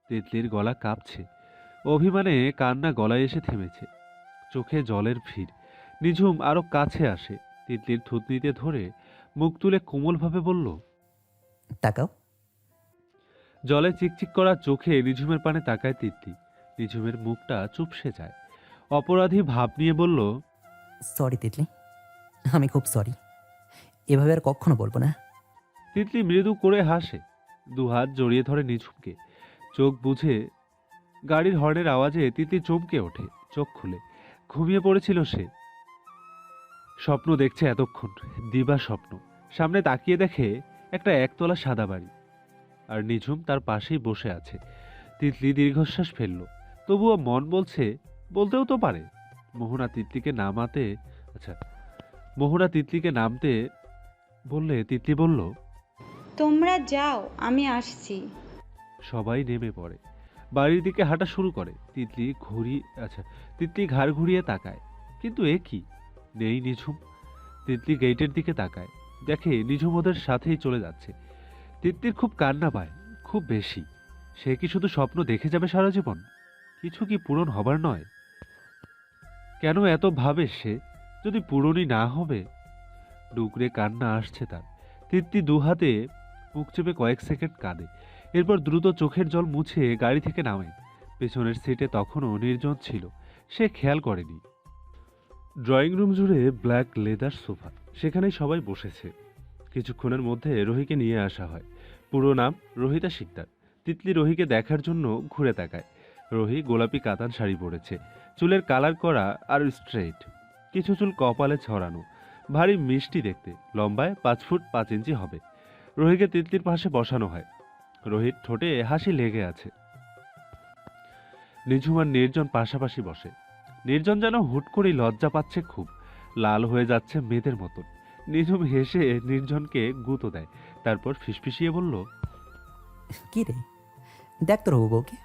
তিতলির গলা কাঁপছে, অভিমানে কান্না গলায় এসে থেমেছে, চোখে জলের ভিড়। নিঝুম আরো কাছে আসে, তিতলির থুতনিতে ধরে মুখ তুলে কোমলভাবে বলল। তাকাও। জলে চিকচিক করা চোখে নিঝুমের পানে তাকায় তিতলি। নিঝুমের মুখটা চুপসে যায়, অপরাধী ভাব নিয়ে বলল। সরি তিতলি, আমি খুব সরি। এভাবে আর কখনো বলবো না। তিতলি মৃদু করে হাসে, দুহাত জড়িয়ে ধরে নিঝুমকে। চোখ বুঝে গাড়ির হর্নের আওয়াজে তিতলি চমকে ওঠে, চোখ খুলে। ঘুমিয়ে পড়েছিল সে, স্বপ্ন দেখছে এতক্ষণ, দিবা স্বপ্ন। সামনে তাকিয়ে দেখে একটা একতলা সাদা বাড়ি, আর নিঝুম তার পাশেই বসে আছে। তিতলি দীর্ঘশ্বাস ফেলল, তবুও মন বলছে, বলতেও তো পারে। মোহনা তিতলিকে নামাতে আচ্ছা মোহনা তিতলিকে নামতে বললে তিতলি বলল। তোমরা যাও, আমি আসছি। সবাই নেমে পড়ে, বাড়ির দিকে হাঁটা শুরু করে। তিতলি ঘাড় ঘুরিয়ে তাকায়, কিন্তু এ কি, নেই নিঝুম। তিতলি গেটের দিকে তাকায়, দেখে নিঝুম ওদের সাথেই চলে যাচ্ছে। তিতলির খুব কান্না পায়, খুব বেশি। সে কি শুধু স্বপ্ন দেখে যাবে সারা জীবন? কিছু কি পূরণ হবার নয়? কেন এত ভাবে সে, যদি পূরণই না হবে? ডুকরে কান্না আসছে তার। তিতলি দুহাতে বুক চেপে কয়েক সেকেন্ড কাঁদে, এরপর দ্রুত চোখের জল মুছে গাড়ি থেকে নামে। পেছনের সিটে তখনও নির্জন ছিল, সে খেয়াল করেনি। ড্রয়িং রুম জুড়ে ব্ল্যাক লেদার সোফা, সেখানেই সবাই বসেছে। কিছুক্ষণের মধ্যে রোহিকে নিয়ে আসা হয়। পুরো নাম রোহিতা শিকদার। তিতলি রোহিকে দেখার জন্য ঘুরে তাকায়। রোহি গোলাপি কাতান শাড়ি পরেছে, চুলের কালার করা আর স্ট্রেইট, কিছু চুল কপালে ছড়ানো, ভারী মিষ্টি দেখতে, লম্বায় 5 ফুট 5 ইঞ্চি হবে। রোহিকে তিতলির পাশে বসানো হয়। রোহিত ঠোঁটে হাসি লেগে আছে। নিঝুম আর নির্জন পাশাপাশি বসে। নির্জন যেন হুট করেই লজ্জা পাচ্ছে খুব, লাল হয়ে যাচ্ছে মেয়েদের মতন। নিঝুম হেসে নির্জনকে গুঁতো দেয়, তারপর ফিসফিসিয়ে বলল। কি রে, দেখ তোর হবু বউকে,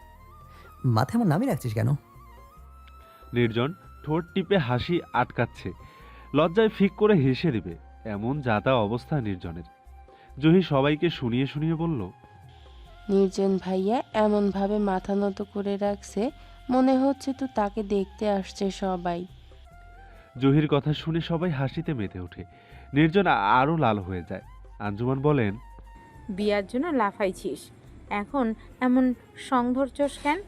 মাথায় এমন নামিয়ে রাখছিস কেন? নির্জন ঠোঁট টিপে হাসি আটকাচ্ছে, লজ্জায় ফিক করে হেসে দিবে এমন যাতা অবস্থা নির্জনের। জহি সবাইকে শুনিয়ে শুনিয়ে বলল। নির্জন ভাইয়া এমনভাবে মাথা নত করে রাখছে, মনে হচ্ছে তো তাকে দেখতে আসছে সবাই। জহির কথা শুনে সবাই হাসিতে মেতে ওঠে। নির্জন আরো লাল হয়ে যায়। আঞ্জুমান বলেন। বিয়ার জন্য লাফাইছিস, এখন এমন সং ধরছস কেন?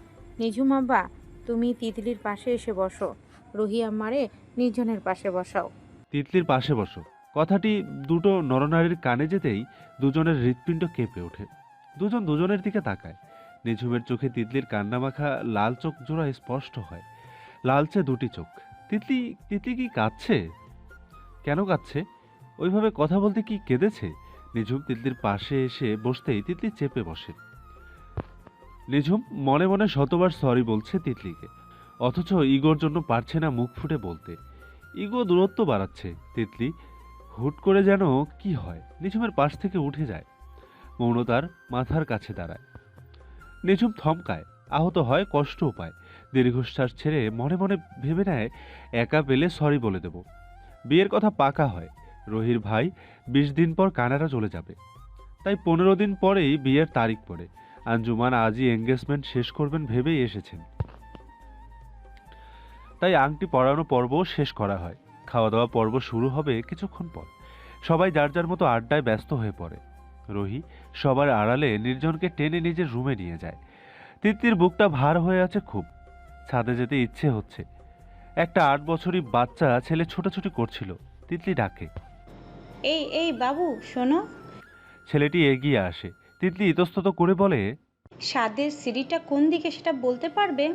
নিঝুম আব্বা, তুমি তিতলির পাশে এসে বসো, রুহি আম্মারে নির্জনের পাশে বসাও। তিতলির পাশে বসো কথাটি দুটো নরনারীর কানে যেতেই দুজনের হৃৎপিণ্ড কেঁপে ওঠে। দুজন দুজনের দিকে তাকায়। নিঝুমের চোখে তিতলির কান্নামাখা লাল চোখ জোড়া স্পষ্ট হয়, লালচে দুটি চোখ। তিতলি তিতলি কি কাঁদছে? কেন কাঁদছে? ওইভাবে কথা বলতে কি কেঁদেছে? নিঝুম তিতলির পাশে এসে বসতেই তিতলি চেপে বসে। নিঝুম মনে মনে শতবার সরি বলছে তিতলিকে, অথচ ইগোর জন্য পারছে না মুখ ফুটে বলতে। ইগো দূরত্ব বাড়াচ্ছে। তিতলি হুট করে যেন কি হয়, নিঝুমের পাশ থেকে উঠে যায়, মৌনতার মাথার কাছে দাঁড়ায়। নিঝুম থমকায়, আহত হয়, কষ্টও পায়। দীর্ঘশ্বাস ছেড়ে মনে মনে ভেবে নেয়, একা পেলে সরি বলে দেব। বিয়ের কথা পাকা হয়, রহির ভাই 20 দিন পর কানাডা চলে যাবে, তাই 15 দিন পরেই বিয়ের তারিখ পড়ে। আঞ্জুমান আজই এঙ্গেজমেন্ট শেষ করবেন ভেবেই এসেছেন, তাই আংটি পরানো পর্ব শেষ করা হয়। খাওয়া দাওয়া পর্ব শুরু হবে কিছুক্ষণ পর। সবাই যার যার মতো আড্ডায় ব্যস্ত হয়ে পড়ে। রহি সবার আড়ালে নির্জনকে টেনে নিজের রুমে নিয়ে যায়। তিতলির বুকটা ভার হয়ে আছে খুব, ছাদে যেতে ইচ্ছে হচ্ছে। একটা 8 বছরই বাচ্চা ছেলে ছোটাছুটি করছিল। তিতলি ডাকে। এই এই বাবু শোনো। ছেলেটি এগিয়ে আসে। তিতলি ইতস্তত করে বলে। স্বাদের সিঁড়িটা কোন দিকে সেটা বলতে পারবে?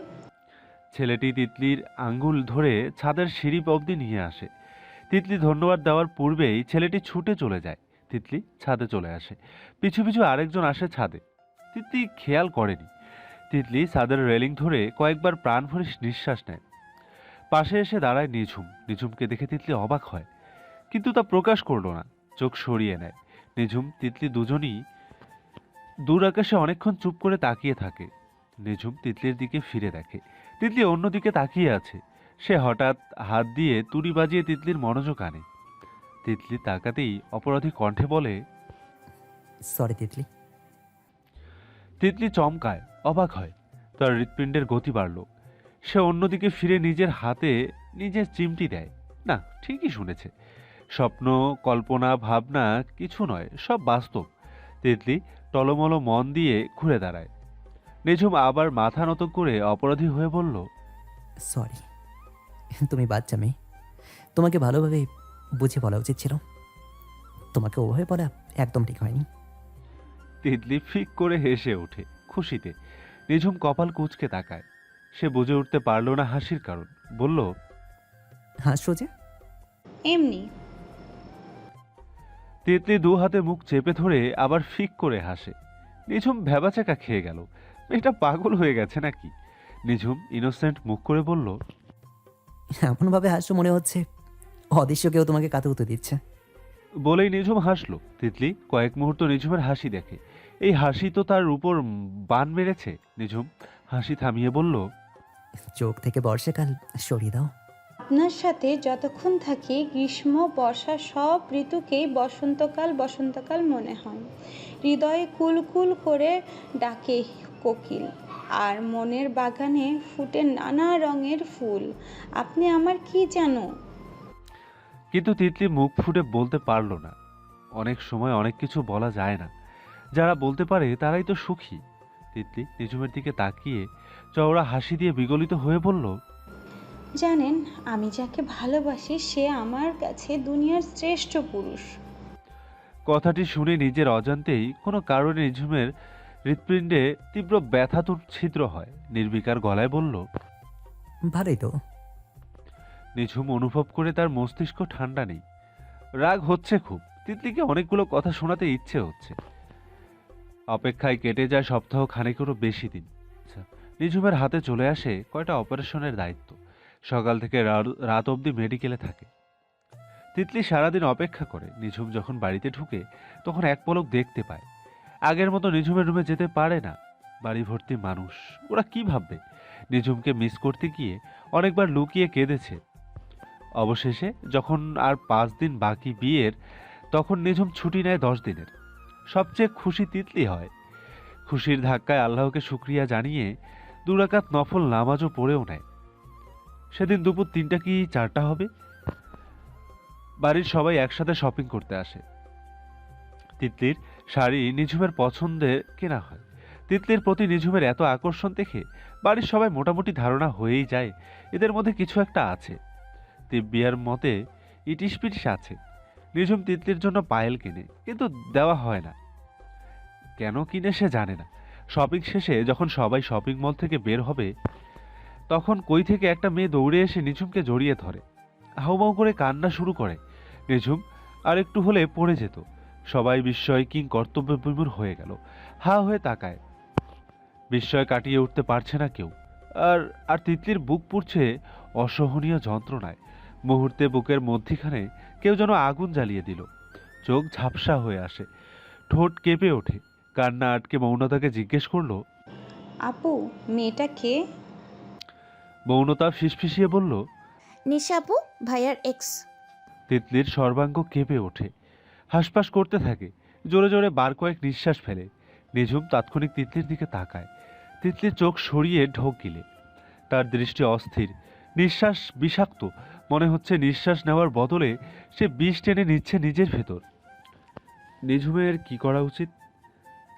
ছেলেটি তিতলির আঙ্গুল ধরে ছাদের সিঁড়ি অবধি নিয়ে আসে। তিতলি ধন্যবাদ দেওয়ার পূর্বেই ছেলেটি ছুটে চলে যায়। তিতলি ছাদে চলে আসে, পিছু পিছু আরেকজন আসে ছাদে। তিতলি খেয়াল করেনি। তিতলি ছাদের রেলিং ধরে কয়েকবার প্রাণ ভরে নিঃশ্বাস নেয়। পাশে এসে দাঁড়ায় নিঝুম। নিঝুমকে দেখে তিতলি অবাক হয়, কিন্তু তা প্রকাশ করলো না, চোখ সরিয়ে নেয়। নিঝুম তিতলি দুজনই দূর আকাশে অনেকক্ষণ চুপ করে তাকিয়ে থাকে। নিঝুম তিতলির দিকে ফিরে দেখে তিতলি অন্যদিকে তাকিয়ে আছে। সে হঠাৎ হাত দিয়ে তুড়ি বাজিয়ে তিতলির মনোযোগ আনে। তিতলি তাকাতেই অপরাধী কণ্ঠে বলে। সরি তিতলি। তিতলি চমকায়, অবাক হয়। তার হৃৎপিণ্ডের গতি বাড়ল। সে অন্যদিকে ফিরে নিজের হাতে নিজের চিমটি দেয়। না, ঠিকই শুনেছে। স্বপ্ন, কল্পনা, ভাবনা কিছু নয়, সব বাস্তব। তিতলি টলমল মন দিয়ে ঘুরে দাঁড়ায়। নিঝুম আবার মাথা নত করে অপরাধী হয়ে বলল, সরি, তুমি বাচ্চা মেয়ে, তোমাকে ভালোভাবে বুঝে বলা উচিত ছিল। তোমাকে ওভাবে বলা একদম ঠিক হয়নি। তিতলি ফিক করে হেসে ওঠে খুশিতে। নিঝুম কপাল কুঁচকে তাকায়। সে বুঝে উঠতে পারল না হাসির কারণ। বলল, হাসছো যে? এমনি। তিতলি দু হাতে মুখ চেপে ধরে আবার ফিক করে হাসে। নিঝুম ভ্যাবাচাকা খেয়ে গেল। এটা পাগল হয়ে গেছে নাকি? নিঝুম ইনোসেন্ট মুখ করে বলল, এমনভাবে হাসছো মনে হচ্ছে অদৃশ্য কেউ তোমাকে কাতুকুতু দিচ্ছে। বলেই নিঝুম হাসলো। তিতলি কয়েক মুহূর্ত নিঝুমের হাসি দেখে। এই হাসি তো তার উপর বান মেরেছে। নিঝুম হাসি থামিয়ে বলল, চোখ থেকে বর্ষাকাল সরিয়ে দাও। আপনার সাথে যতক্ষণ থাকি গ্রীষ্ম বর্ষা সব ঋতুকেই বসন্তকাল বসন্তকাল মনে হয়। হৃদয়ে কুলকুল করে ডাকে কোকিল, আর মনের বাগানে ফুটে নানা রঙের ফুল। আপনি আমার কি জানো? কিন্তু তিতলি মুখ ফুটে বলতে পারল না। অনেক সময় অনেক কিছু বলা যায় না। যারা বলতে পারে তারাই তো সুখী। তিতলি নিঝুমের দিকে তাকিয়ে চওড়া হাসি দিয়ে বিগলিত হয়ে বলল, জানেন, আমি যাকে ভালোবাসি সে আমার কাছে দুনিয়ার শ্রেষ্ঠ পুরুষ। কথাটি শুনে নিজের অজান্তেই কোনো কারণে নিঝুমের হৃৎপিণ্ডে তীব্র ব্যথাতুর ছিদ্র হয়। নির্বিকার গলায় বলল, ভালোই তো। নিঝুম অনুভব করে তার মস্তিষ্ক ঠান্ডা নেই। রাগ হচ্ছে খুব। তিতলিকে অনেকগুলো কথা শোনাতে ইচ্ছে হচ্ছে। অপেক্ষায় কেটে যায় সপ্তাহ খানেকেরও বেশি দিন। আচ্ছা, নিঝুমের হাতে চলে আসে কয়টা অপারেশনের দায়িত্ব। সকাল থেকে রাত অবধি মেডিকেলে থাকে। তিতলি সারাদিন অপেক্ষা করে। নিঝুম যখন বাড়িতে ঢুকে তখন এক পলক দেখতে পায়। আগের মতো নিঝুমের রুমে যেতে পারে না। বাড়ি ভর্তি মানুষ, ওরা কি ভাববে? নিঝুমকে মিস করতে গিয়ে অনেকবার লুকিয়ে কেঁদেছে। অবশেষে যখন আর 5 দিন বাকি বিয়ের, তখন নিঝুম ছুটি নেয় 10 দিনের। সবচেয়ে খুশি তিতলি হয়। খুশির ধাক্কায় আল্লাহকে শুক্রিয়া জানিয়ে 2 রাকাত নফল নামাজও পড়েও নেয়। সেদিন দুপুর 3টা কি 4টা হবে। বাড়ির সবাই একসাথে শপিং করতে আসে। তিতলির শাড়ি নিঝুমের পছন্দের কেনা হয়। তিতলির প্রতি নিঝুমের এত আকর্ষণ দেখে বাড়ির সবাই মোটামুটি ধারণা হয়েই যায় এদের মধ্যে কিছু একটা আছে। দিব্যার মতে ইটিস পিটিস আছে। নিঝুম তিতলির জন্য পায়েল কিনে, কিন্তু দেওয়া হয় না। কেন কিনে সে জানে না। শপিং শেষে যখন সবাই শপিং মল থেকে বের হবে, তখন কই থেকে একটা মেয়ে দৌড়ে এসে নিঝুমকে জড়িয়ে ধরে। হাউমাউ করে কান্না শুরু করে। নিঝুম আর একটু হলে পড়ে যেত। সবাই বিস্ময় কিং কর্তব্য বিমূঢ় হয়ে গেল। হা হয়ে তাকায়। বিস্ময় কাটিয়ে উঠতে পারছে না কেউ। আর আর তিতলির বুক পুড়ছে অসহনীয় যন্ত্রণায়। মুহূর্তে বুকের মধ্যিখানে কেউ যেন আগুন জ্বালিয়ে দিল। চোখ ঝাপসা হয়ে আসে, ঠোঁট কেঁপে ওঠে। কান্না আটকে মৌনতাকে জিজ্ঞেস করলো, আপু, মেয়েটা কে? মৌনতা ফিসফিসিয়ে বলল, নিশা আপু, ভাইয়ার এক্স। তিতলির সর্বাঙ্গ কেঁপে ওঠে, হাঁসফাঁস করতে থাকে, জোরে জোরে বার কয়েক নিঃশ্বাস ফেলে। নিঝুম তাৎক্ষণিক তিতলির দিকে তাকায়। তিতলির চোখ সরিয়ে ঢোক গিলে। তার দৃষ্টি অস্থির, নিঃশ্বাস বিষাক্ত। মনে হচ্ছে নিঃশ্বাস নেওয়ার বদলে সে বিষ টেনে নিচ্ছে নিজের ভেতর। নিঝুমের কি করা উচিত,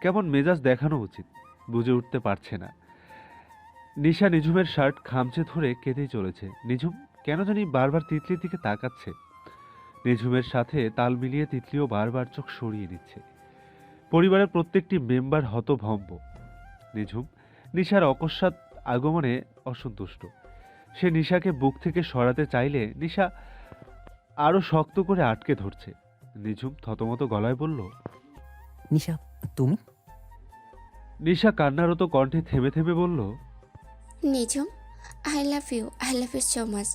কেমন মেজাজ দেখানো উচিত বুঝে উঠতে পারছে না। নিশা নিঝুমের শার্ট খামচে ধরে কেঁদেই চলেছে। নিঝুম কেন জানি বারবার তিতলির দিকে তাকাচ্ছে। নিঝুমের সাথে তাল মিলিয়ে তিতলিও বারবার চোখ সরিয়ে নিচ্ছে। পরিবারের প্রত্যেকটি মেম্বার হতভম্ব। নিঝুম নিশার অকস্মাৎ আগমনে অসন্তুষ্ট। সে নিশাকে বুক থেকে সরাতে চাইলে নিশা আরো শক্ত করে আটকে ধরছে। নিঝুম থতমত গলায় বলল, নিশা, তুমি? নিশা কান্নারত কণ্ঠে থেমে থেমে বলল, Nijhum, I love you so much.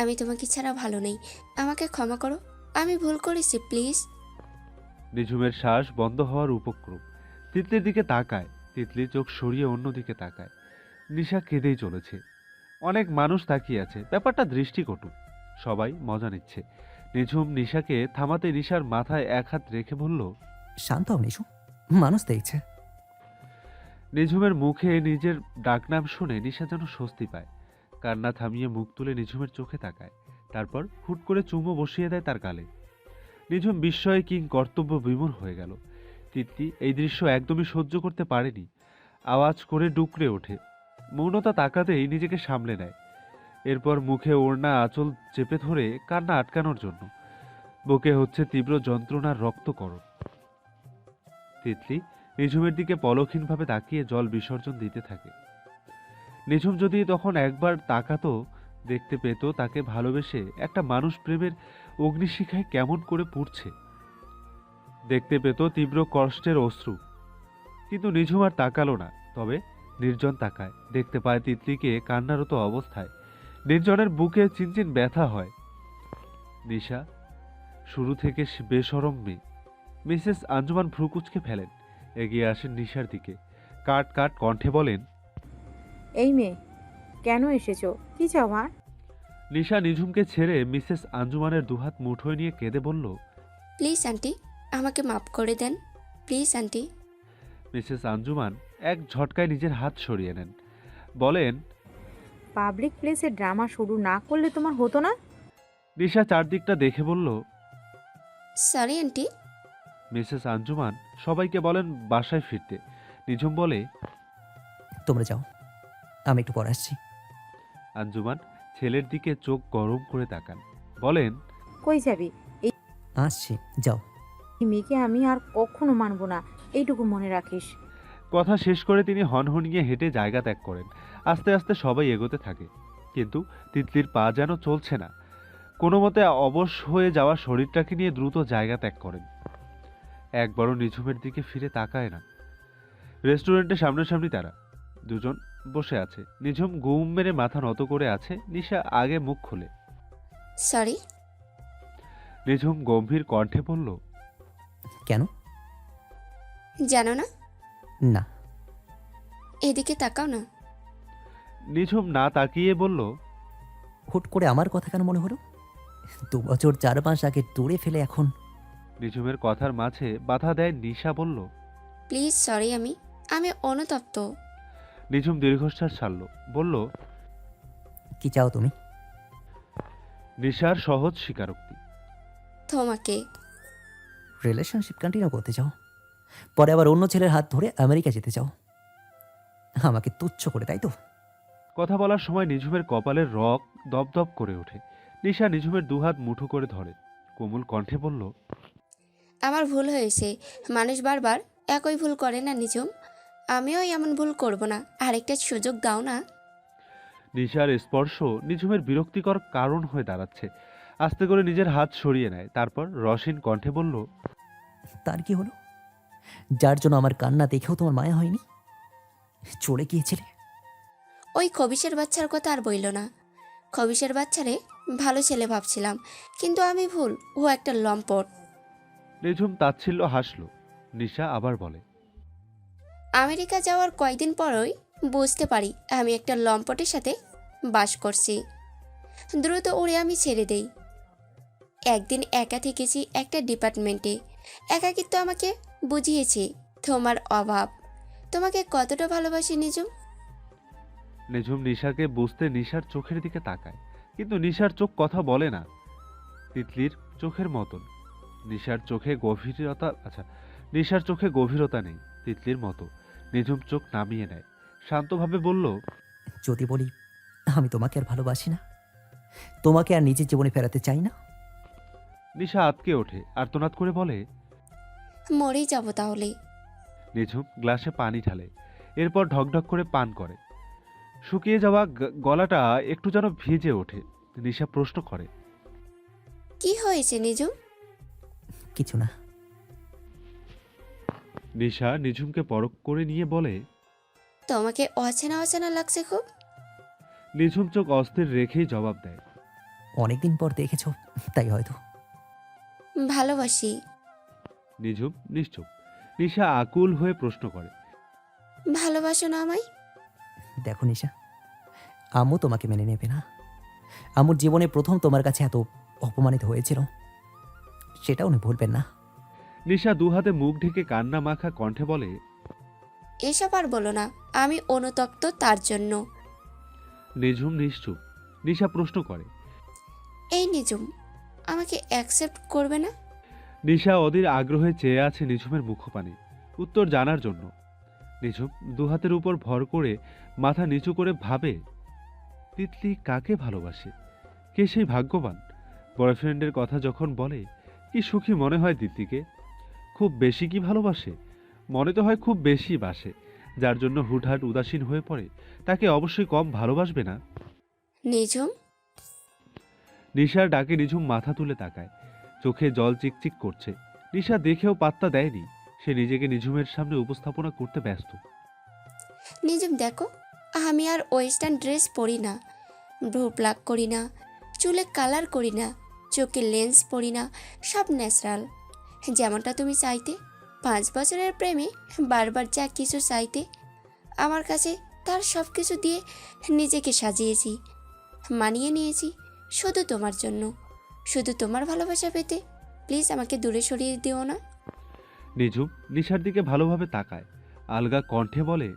আমি তোমাকে ছাড়া ভালো নেই, আমাকে ক্ষমা করো, আমি ভুল করেছি প্লিজ। নিঝুমের শ্বাস বন্ধ হওয়ার উপক্রম। তিতলির দিকে তাকায়। তিতলির চোখ সরিয়ে অন্যদিকে তাকায়। নিশা কেঁদেই চলেছে। অনেক মানুষ তাকিয়ে আছে। ব্যাপারটা দৃষ্টিকটু। সবাই মজা নিচ্ছে। নিঝুম নিশাকে থামাতে নিশার মাথায় এক হাত রেখে বলল, শান্ত হও নিশু, মানুষ দেখছে। নিঝুমের মুখে নিজের ডাকনাম শুনে নিশা যেন স্বস্তি পায়। কান্না থামিয়ে মুখ তুলে নিঝুমের চোখে তাকায়, তারপর হুট করে চুমো বসিয়ে দেয় তার গালে। নিঝুম বিস্ময়ে কিং কর্তব্য বিমূঢ় হয়ে গেল। তিতলি এই দৃশ্য একদমই সহ্য করতে পারেনি, আওয়াজ করে ডুকরে ওঠে। মৌনতা তাকাতেই নিজেকে সামলে নেয়, এরপর মুখে ওড়না আঁচল চেপে ধরে কান্না আটকানোর জন্য। বুকে হচ্ছে তীব্র যন্ত্রণার রক্তকরণ। তিতলি নিঝুমের দিকে পলকহীনভাবে তাকিয়ে জল বিসর্জন দিতে থাকে। নিঝুম যদি তখন একবার তাকাতো, দেখতে পেত তাকে ভালোবেসে একটা মানুষ প্রেমের অগ্নিশিখায় কেমন করে পুড়ছে। দেখতে পেত তীব্র কষ্টের অশ্রু। কিন্তু নিঝুম আর তাকালো না। তবে নির্জন তাকায়, দেখতে পায় তিতলিকে কান্নারত অবস্থায়। নির্জনের বুকে চিনচিন ব্যথা হয়। নিশা শুরু থেকে বেশরম মেয়ে। মিসেস আঞ্জুমান ভ্রুকুচকে ফেলেন, এগিয়ে আসেন নিশার দিকে, কাট কাট কণ্ঠে বলেন, এই মেয়ে, কেন এসেছো? কি চাও মা? নিশা নিঝুমকে ছেড়ে মিসেস আঞ্জুমানের দুহাত মুঠোয় নিয়ে কেঁদে বলল, প্লিজ আন্টি, আমাকে মাফ করে দেন, প্লিজ আন্টি। মিসেস আঞ্জুমান এক ঝটকায় নিজের হাত সরিয়ে নেন, বলেন, পাবলিক প্লেসে ড্রামা শুরু না করলে তোমার হতো না? নিশা চারদিকটা দেখে বলল, সরি আন্টি। মিসেস আঞ্জুমান সবাইকে বলেন বাসায় ফিরতে। নিঝুম বলে, তোমরা যাও, আমি একটু পরে আসছি। আঞ্জুমান ছেলের দিকে চোখ গরম করে তাকান, বলেন, কই যাবি? আসছি, যাও। এই মেয়েকে আমি আর কখনো মানবো না, এইটুকু মনে রাখিস। কথা শেষ করে তিনি হনহনিয়ে হেঁটে জায়গা ত্যাগ করেন। আস্তে আস্তে সবাই এগোতে থাকে, কিন্তু তিতলির পা যেন চলছে না। কোনো মতে অবশ হয়ে যাওয়া শরীরটাকে নিয়ে দ্রুত জায়গা ত্যাগ করেন। একবারও নিঝুমের দিকে ফিরে তাকায় না। রেস্টুরেন্টের সামনাসামনি তারা দুজন বসে আছে। নিঝুম গুম মেরে মাথা নত করে আছে। নিশা আগে মুখ খোলে। সরি। নিঝুম গম্ভীর কণ্ঠে বলল, কেন? জানো না? না। এদিকে তাকাও না। নিঝুম না তাকিয়ে বলল, হুট করে আমার কথা কেন মনে হলো? 2 বছর 4 মাস আগে দূরে ফেলে এখন। নিঝুমের কথার মাঝে বাধা দেয় নিশা বলল, প্লিজ সরি, আমি অনুতপ্ত। নিঝুম দীর্ঘশ্বাস ছাড়ল, বলল, কি চাও তুমি? নিশার সহজ স্বীকারোক্তি। তোমাকে। রিলেশনশিপ কন্টিনিউ করতে চাও, পরে আবার অন্য ছেলের হাত ধরে আমেরিকা যেতে চাও, আমাকে তুচ্ছ করে, তাই তো? কথা বলার সময় নিঝুমের কপালের রগ দপদপ করে ওঠে। নিশা নিঝুমের দুহাত মুঠো করে ধরে, কোমল কণ্ঠে বলল, আমার ভুল হয়েছে। মানুষ বারবার একই ভুল করে না নিঝুম। আমিও এমন ভুল করব না, আরেকটা সুযোগ দাও না। নিশার স্পর্শ নিঝুমের বিরক্তিকর কারণ হয়ে দাঁড়াচ্ছে। আস্তে করে নিজের হাত সরিয়ে নেয়, তারপর রসীন কণ্ঠে বলল, তার কি হলো? যার জন্য আমার কান্না দেখেও তোমার মায়া হয়নি? চলে গিয়েছিলে। ওই খবিশের বাচ্চার কথা আর বইল না। খবিশের বাচ্চারে ভালো ছেলে ভাবছিলাম, কিন্তু আমি ভুল, ও একটা লম্পট। নিঝুম তাচ্ছিল্য হাসল। নিশা আবার বলে, আমেরিকা যাওয়ার কয়েকদিন পরই বুঝতে পারি আমি একটা লম্পটের সাথে বাস করছি। দ্রুত ওরে আমি ছেড়ে দেই। একদিন একা থেকেছি একটা ডিপার্টমেন্টে। একাকিত্ব আমাকে বুঝিয়েছে তোমার অভাব। তোমাকে কতটা ভালোবাসি নিঝুম। নিঝুম নিশাকে বুঝতে নিশার চোখের দিকে তাকায়, কিন্তু নিশার চোখ কথা বলে না। তিতলির চোখের মতন নিশার চোখে গভীরতা নেই তিতলির মতো। নিঝুম চোখ নামিয়ে নেয়, শান্তভাবে বলল, যদি বলি আমি তোমাকে আর ভালোবাসি না, তোমাকে আর নিজের জীবনে ফেরাতে চাই না। নিশা আতকে ওঠে, আর্তনাদ করে বলে, মরেই যাব তাহলে। নিঝুম গ্লাসে পানি ঢালে, এরপর ঢকঢক করে পান করে। শুকিয়ে যাওয়া গলাটা একটু যেন ভিজে ওঠে। নিশা প্রশ্ন করে, কি হয়েছে নিঝুম? কিছু না। নিশা নিঝুমকে পরখ করে নিয়ে বলে, তোমাকে অচেনা অচেনা লাগছে খুব। নিঝুম চোখ অস্থির রেখেই জবাব দেয়, অনেকদিন পর দেখেছো, তাই হয়তো। ভালোবাসি। নিঝুম নিশ্চুপ। নিশা আকুল হয়ে প্রশ্ন করে, ভালোবাসো না আমায়? দেখো নিশা, আম্মু তোমাকে মেনে নেবে না। আম্মুর জীবনে প্রথম তোমার কাছে এত অপমানিত হয়েছিল, সেটা উনি ভুলবেন না। নিশা দুহাতে মুখ ঢেকে কান্না মাখা কণ্ঠে বলে, এসব আর বলো না, আমি অনুতপ্ত তার জন্য। নিঝুম নিশ্চুপ। নিশা প্রশ্ন করে। এই নিজুম, আমাকে অ্যাকসেপ্ট করবে না? নিশা অধীর আগ্রহে চেয়ে আছে নিঝুমের মুখপানে উত্তর জানার জন্য। নিঝুম দুহাতের উপর ভর করে মাথা নিচু করে ভাবে, তিতলি কাকে ভালোবাসে, কে সেই ভাগ্যবান। বয়ফ্রেন্ডের কথা যখন বলে কি সুখী মনে হয় তিতলিকে। খুব বেশি কি ভালোবাসে? মনে তো হয় খুব বেশি বাসে। যার জন্য হুটহাট উদাসীন হয়ে পড়ে তাকে অবশ্যই কম ভালোবাসবে না। নিজুম, নিশার ডাকে নিঝুম মাথা তুলে তাকায়, চোখে জল চিকচিক করছে। নিশা দেখেও পাত্তা দেয়নি, সে নিজেকে নিঝুমের সামনে উপস্থাপনা করতে ব্যস্ত। নিজুম দেখো, আমি আর ওয়েস্টার্ন ড্রেস পরি না, ভ্রু প্লাক করি না, চুলে কালার করি না, চোখে লেন্স পরি না, সব ন্যাচারাল। যেমনটা তুমি চাইতে, 5 বছরের প্রেমে বারবার যা কিছু চাইতে, আমার কাছে তার সব কিছু দিয়ে নিজেকে সাজিয়েছি, মানিয়ে নিয়েছি শুধু তোমার জন্য, শুধু তোমার ভালোবাসা পেতে। প্লিজ আমাকে দূরে সরিয়ে দিও না। নিঝুম নিশার দিকে ভালোভাবে তাকায়, আলগা কণ্ঠে বলে,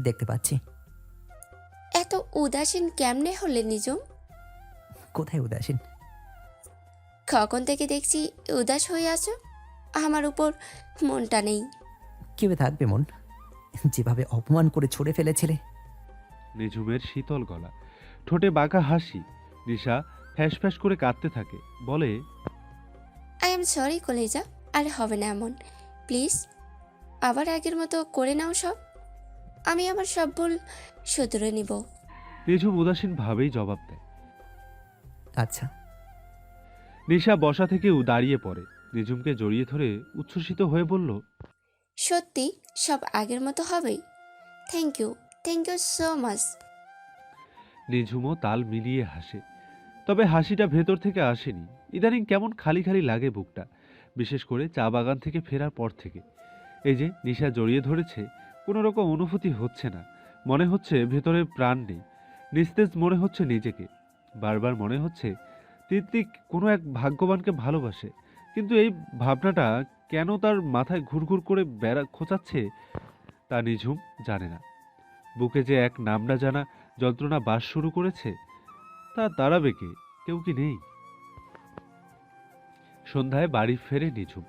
দেখতে পাচ্ছি। এত উদাসীন কেমনে হলে নিজুম? কোথায় উদাসীন? কখন থেকে দেখছি উদাস হয়ে আছো, আমার উপর মনটা নেই। কিভাবে থাকবে মন, যেভাবে অপমান করে ছুড়ে ফেলেছিলে। নিঝুমের শীতল গলা, ঠোঁটে বাঁকা হাসি। নিশা ফ্যাস ফ্যাস করে কাঁদতে থাকে, বলে, আই এম সরি কলেজা, আর হবে না এমন। প্লিজ আবার আগের মতো করে নাও সব, আমি আমার সব ভুল শুধরে নিব। নিঝুম উদাসীন ভাবেই জবাব দেয়। আচ্ছা। নিশা বসা থেকে দাঁড়িয়ে পড়ে, নিঝুমকে জড়িয়ে ধরে উচ্ছ্বসিত হয়ে বলল, সত্যি সব আগের মতো হবেই। Thank you so much. নিঝুমও তাল মিলিয়ে হাসে, তবে হাসিটা ভেতর থেকে আসেনি। ইদানিং কেমন খালি খালি লাগে বুকটা, বিশেষ করে চা বাগান থেকে ফেরার পর থেকে। এই যে নিশা জড়িয়ে ধরেছে, কোনো রকম অনুভূতি হচ্ছে না। মনে হচ্ছে ভেতরে প্রাণ নেই, নিস্তেজ মনে হচ্ছে নিজেকে। বারবার মনে হচ্ছে তিতলি কোনো এক ভাগ্যবানকে ভালোবাসে, কিন্তু এই ভাবনাটা কেন তার মাথায় ঘুরঘুর করে খোঁচাচ্ছে তা নিঝুম জানে না। বুকে যে এক নাম না জানা যন্ত্রণা বাস শুরু করেছে, তা দাঁড়াবে কে? কেউ কি নেই? সন্ধ্যায় বাড়ি ফেরে নিঝুম,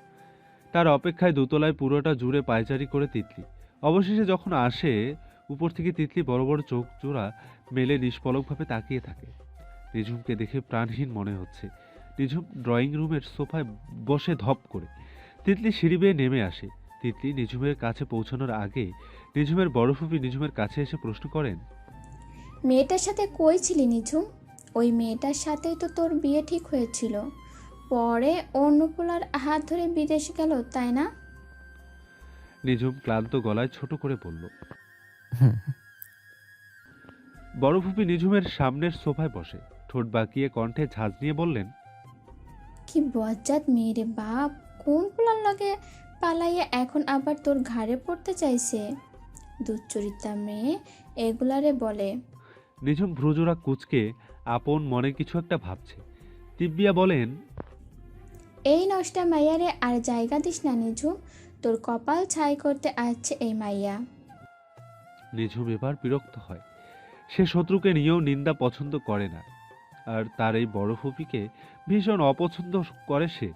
তার অপেক্ষায় দোতলায় পুরোটা জুড়ে পায়চারি করে তিতলি। অবশেষে যখন আসে, উপর থেকে তিতলি বড় বড় চোখ জোড়া মেলে নিষ্পলকভাবে তাকিয়ে থাকে। নিঝুমকে দেখে প্রাণহীন মনে হচ্ছে। নিঝুম ড্রয়িং রুমের সোফায় বসে ধপ করে। তিতলি সিঁড়ি বেয়ে নেমে আসে। তিতলি নিঝুমের কাছে পৌঁছানোর আগে নিঝুমের বড় ফুপি নিঝুমের কাছে এসে প্রশ্ন করেন, মেয়েটার সাথে কই ছিলি নিঝুম? ওই মেয়েটার সাথেই তো তোর বিয়ে ঠিক হয়েছিল, পরে অন্নপূলার হাত ধরে বিদেশে গেল, তাই না? নিঝুম ক্লান্ত গলায় ছোট করে বলল। হুম। বড় ফুপি নিঝুমের সামনের সোফায় বসে ঠোঁট বাঁকিয়ে কণ্ঠে ঝাঁজ নিয়ে বললেন, কি বজ্জাত মেয়ে রে বাপ, কোন পোলার লাগে পালাইয়া এখন আবার তোর ঘাড়ে পড়তে চাইছে? দুশ্চরিত্রা মেয়ে এগুলারে বলে। নিঝুম ভ্রুজোড়া কুঁচকে আপন মনে কিছু একটা ভাবছে। তিব্বিয়া বলেন, এই নষ্টা মাইয়ারে আর জায়গা দিস না নিঝুম, তোর কপাল ছাই করতে আসছে এই মাইয়া। নিঝুম এবার বিরক্ত হয়। সে শত্রুকে নিয়েও নিন্দা পছন্দ করে না, আর তার এই বড় ফুপিকে ভীষণ অপছন্দ করে সে।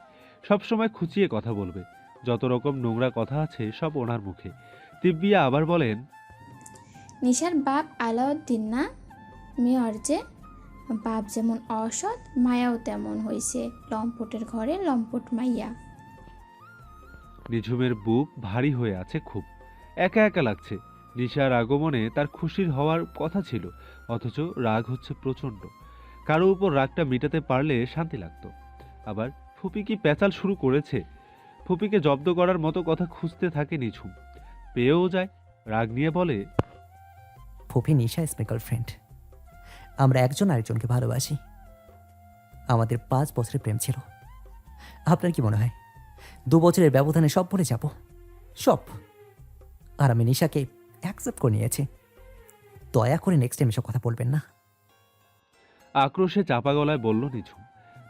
সবসময় খুঁচিয়ে কথা বলবে, যত রকম নোংরা কথা আছে সব ওনার মুখে। তিব্বিয়া আবার বলেন, নিশার বাপ আলাউদ্দিন না মেয়র যে, বাপ যেমন অসৎ মায়াও তেমন হইছে, লম্পটের ঘরে লম্পট মাইয়া। নিঝুমের বুক ভারী হয়ে আছে খুব, একা একা লাগছে। নিশার আগমনে তার খুশির হওয়ার কথা ছিল, অথচ রাগ হচ্ছে প্রচণ্ড। কারো উপর রাগটা মেটাতে পারলে শান্তি লাগতো। আবার ফুপি কি পেঁচাল শুরু করেছে? ফুপিকে জব্দ করার মতো কথা খুঁজতে থাকে নিঝুম, পেয়েও যায়। রাগ নিয়ে বলে, ফুপি নিশা ইজ মাই গার্লফ্রেন্ড। আমরা একজন আরেকজনকে ভালোবাসি। আমাদের 5 বছরের প্রেম ছিল। আপনার কি মনে হয় 2 বছরের ব্যবধানে সব ভুলে যাব? সব। আর আমি নিশাকে অ্যাকসেপ্ট করে নিয়েছি। দয়া করে নেক্সট টাইম এসব কথা বলবেন না। আক্রোশে চাপা গলায় বলল নিঝুম।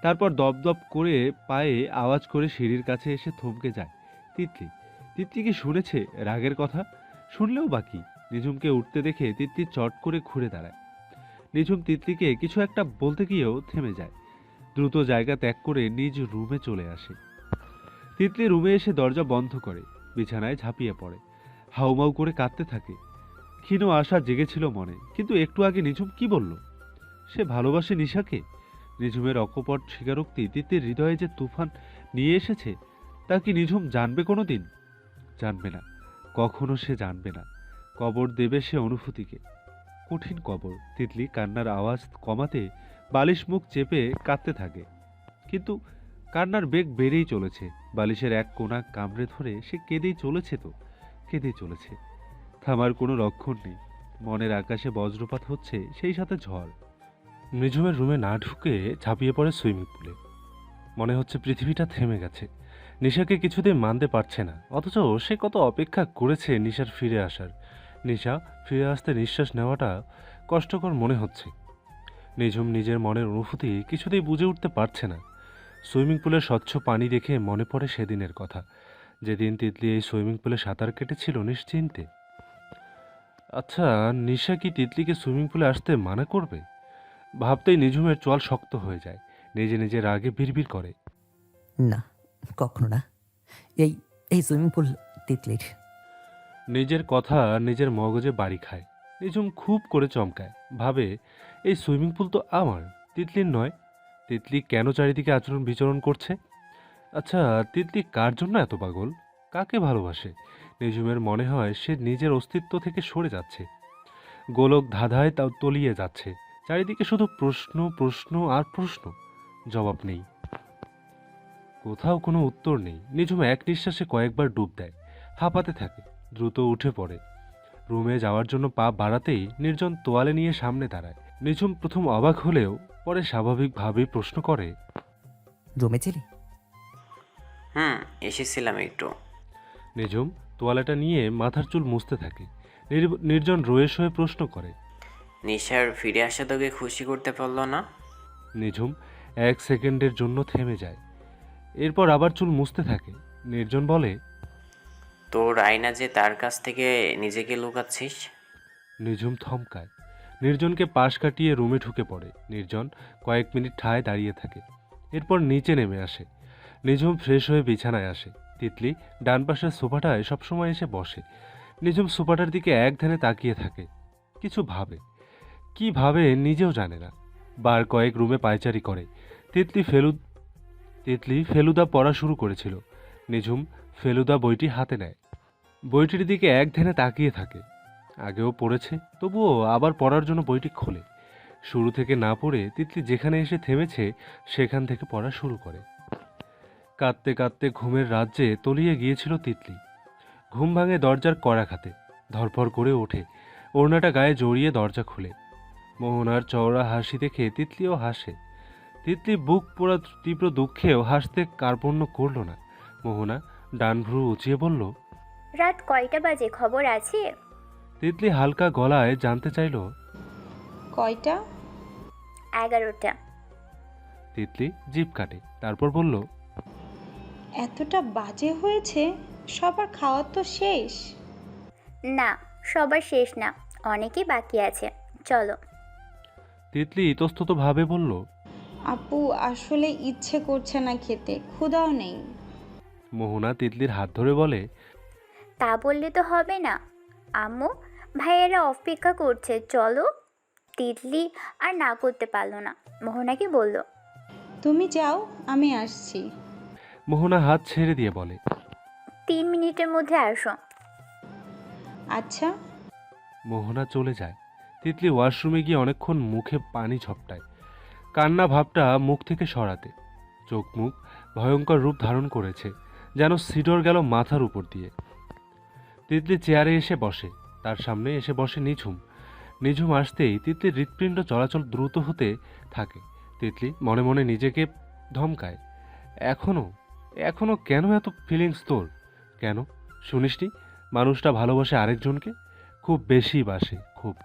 তারপর দপদপ করে পায়ে আওয়াজ করে সিঁড়ির কাছে এসে থমকে যায় তিতলি। তিতলি কি শুনেছে রাগের কথা? শুনলেও বাকি। নিঝুমকে উঠতে দেখে তিতলি চট করে ঘুরে দাঁড়ায়। নিঝুম তিতলিকে কিছু একটা বলতে গিয়েও থেমে যায়। দ্রুত জায়গা ত্যাগ করে নিজ রুমে চলে আসে। তিতলি রুমে এসে দরজা বন্ধ করে বিছানায় ঝাঁপিয়ে পড়ে। হাউমাউ করে কাঁদতে থাকে। ক্ষীণ আশা জেগেছিল মনে, কিন্তু একটু আগে নিঝুম কি বলল? সে ভালোবাসে নিশাকে। নিঝুমের অকপট স্বীকারোক্তি তিতলির হৃদয়ে যে তুফান নিয়ে এসেছে, তা কি নিঝুম জানবে কোনো দিন? জানবে না, কখনো সে জানবে না। কবর দেবে সে অনুভূতিকে, কঠিন কবর। তিতলি কান্নার আওয়াজ কমাতে বালিশ মুখ চেপে কাঁদতে থাকে, কিন্তু কান্নার বেগ বেড়েই চলেছে। বালিশের এক কোণা কামড়ে ধরে সে কেঁদেই চলেছে, তো কেঁদেই চলেছে। থামার কোনো লক্ষণ নেই। মনের আকাশে বজ্রপাত হচ্ছে, সেই সাথে ঝড়। নিঝুমের রুমে না ঢুকে ঝাঁপিয়ে পড়ে সুইমিং পুলে। মনে হচ্ছে পৃথিবীটা থেমে গেছে। নিশাকে কিছুতেই মানতে পারছে না, অথচ সে কত অপেক্ষা করেছে নিশার ফিরে আসার। নিশা ফিরে আসতে নিঃশ্বাস নেওয়াটা কষ্টকর মনে হচ্ছে। নিঝুম নিজের মনের অনুভূতি কিছুতেই বুঝে উঠতে পারছে না। সুইমিং পুলের স্বচ্ছ পানি দেখে মনে পড়ে সেদিনের কথা, যেদিন তিতলি এই সুইমিং পুলে সাঁতার কেটেছিল নিশ্চিন্তে। আচ্ছা, নিশা কি তিতলিকে সুইমিং পুলে আসতে মানা করবে? ভাবতেই নিঝুমের চোয়াল শক্ত হয়ে যায়। নিজে নিজে রাগে বিড়বিড় করে। না, কখনো না। এই এই সুইমিং পুল তিতলির। নিজের কথা নিজের মগজে বাড়ি খায়। নিঝুম খুব করে চমকায়, ভাবে এই সুইমিং পুল তো আমার, তিতলির নয়। তিতলি কেন চারিদিকে আচরণ বিচরণ করছে? আচ্ছা, তিতলি কার জন্য এত পাগল? কাকে ভালোবাসে? নিঝুমের মনে হয় সে নিজের অস্তিত্ব থেকে সরে যাচ্ছে। গোলক ধাঁধায় তাও তলিয়ে যাচ্ছে। চারিদিকে শুধু প্রশ্ন, প্রশ্ন আর প্রশ্ন। জবাব নেই, কোথাও কোনো উত্তর নেই। নিঝুম এক নিঃশ্বাসে কয়েকবার ডুব দেয়, হাঁপাতে থাকে, দ্রুত উঠে পড়ে। রুমে যাওয়ার জন্য পা বাড়াতেই নির্জন তোয়ালে নিয়ে সামনে দাঁড়ায়। নিঝুম প্রথম অবাক হলেও পরে স্বাভাবিকভাবেই প্রশ্ন করে, রুমে ছিলি? এসেছিলাম একটু। নিঝুম তোয়ালেটা নিয়ে মাথার চুল মুছতে থাকে। নির্জন রোয়েশ হয়ে প্রশ্ন করে, নিশার ফিরে আসা তোকে খুশি করতে পারলো না? নিঝুম এক সেকেন্ডের জন্য থেমে যায়, এরপর আবার চুল মুছতে থাকে। নির্জন বলে, তোর আয়না যে তার কাছ থেকে নিজেকে লুকাচ্ছিস। নিঝুম থমকায়। নির্জনকে পাশ কাটিয়ে রুমে ঢুকে পড়ে। নির্জন কয়েক মিনিট ঠায় দাঁড়িয়ে থাকে, এরপর নিচে নেমে আসে। নিঝুম ফ্রেশ হয়ে বিছানায় আসে। তিতলি ডান পাশের সোফাটায় সবসময় এসে বসে। নিঝুম সোফাটার দিকে এক ধ্যানে তাকিয়ে থাকে, কিছু ভাবে। কি ভাবে নিজেও জানে না। বার কয়েক রুমে পায়চারি করে। তিতলি ফেলুদা পড়া শুরু করেছিল। নিঝুম ফেলুদা বইটি হাতে নেয়, বইটির দিকে এক ধ্যানে তাকিয়ে থাকে। আগেও পড়েছে, তবুও আবার পড়ার জন্য বইটি খোলে। শুরু থেকে না পড়ে তিতলি যেখানে এসে থেমেছে সেখান থেকে পড়া শুরু করে। কাঁদতে কাঁদতে ঘুমের রাজ্যে তলিয়ে গিয়েছিল তিতলি। ঘুম ভাঙে দরজার কড়াঘাতে। ধরপড় করে ওঠে, ওড়নাটা গায়ে জড়িয়ে দরজা খুলে। মোহনার চওড়া হাসি দেখে তিতলিও হাসে। তিতলি বুক পোড়া তীব্র দুঃখেও হাসতে কার্পণ্য করল না। মোহনা ডান ভ্রু উঁচিয়ে বলল, রাত কয়টা বাজে খবর আছে? তিতলি হালকা গলায় জানতে চাইল। কয়টা? 11টা। তিতলি জিভ কাটে, তারপর বলল, এতটা বাজে হয়েছে? সবার খাওয়া তো শেষ। না, সবার শেষ না, অনেকেই বাকি আছে, চলো। তিতলি ইতস্তত ভাবে বলল, আপু আসলে ইচ্ছে করছে না খেতে, ক্ষুধাও নেই। মোহনা তিতলির হাত ধরে বলে, তা বললে তো হবে না, আম্মু ভাইয়েরা অপেক্ষা করছে, চলো। তিতলি আর না করতে পারলো না, মোহনাকে বলল, তুমি যাও, আমি আসছি। মোহনা হাত ছেড়ে দিয়ে বলে, 3 মিনিটের মধ্যে আসো। আচ্ছা। মোহনা চলে যায়। তিতলি ওয়াশরুমে গিয়ে অনেকক্ষণ মুখে পানি ঝপটায়, কান্না ভাবটা মুখ থেকে সরাতে। চোখ মুখ ভয়ঙ্কর রূপ ধারণ করেছে, যেন সিডর গেল মাথার উপর দিয়ে। তিতলি চেয়ারে এসে বসে, তার সামনে এসে বসে নিঝুম। নিঝুম আসতেই তিতলির হৃৎপিণ্ড চলাচল দ্রুত হতে থাকে। তিতলি মনে মনে নিজেকে ধমকায়, এখনো কেন এত ফিলিংস তোর? কেন শুনিসনি মানুষটা ভালোবাসে আরেকজনকে? খুব বেশি বাসে, খুব।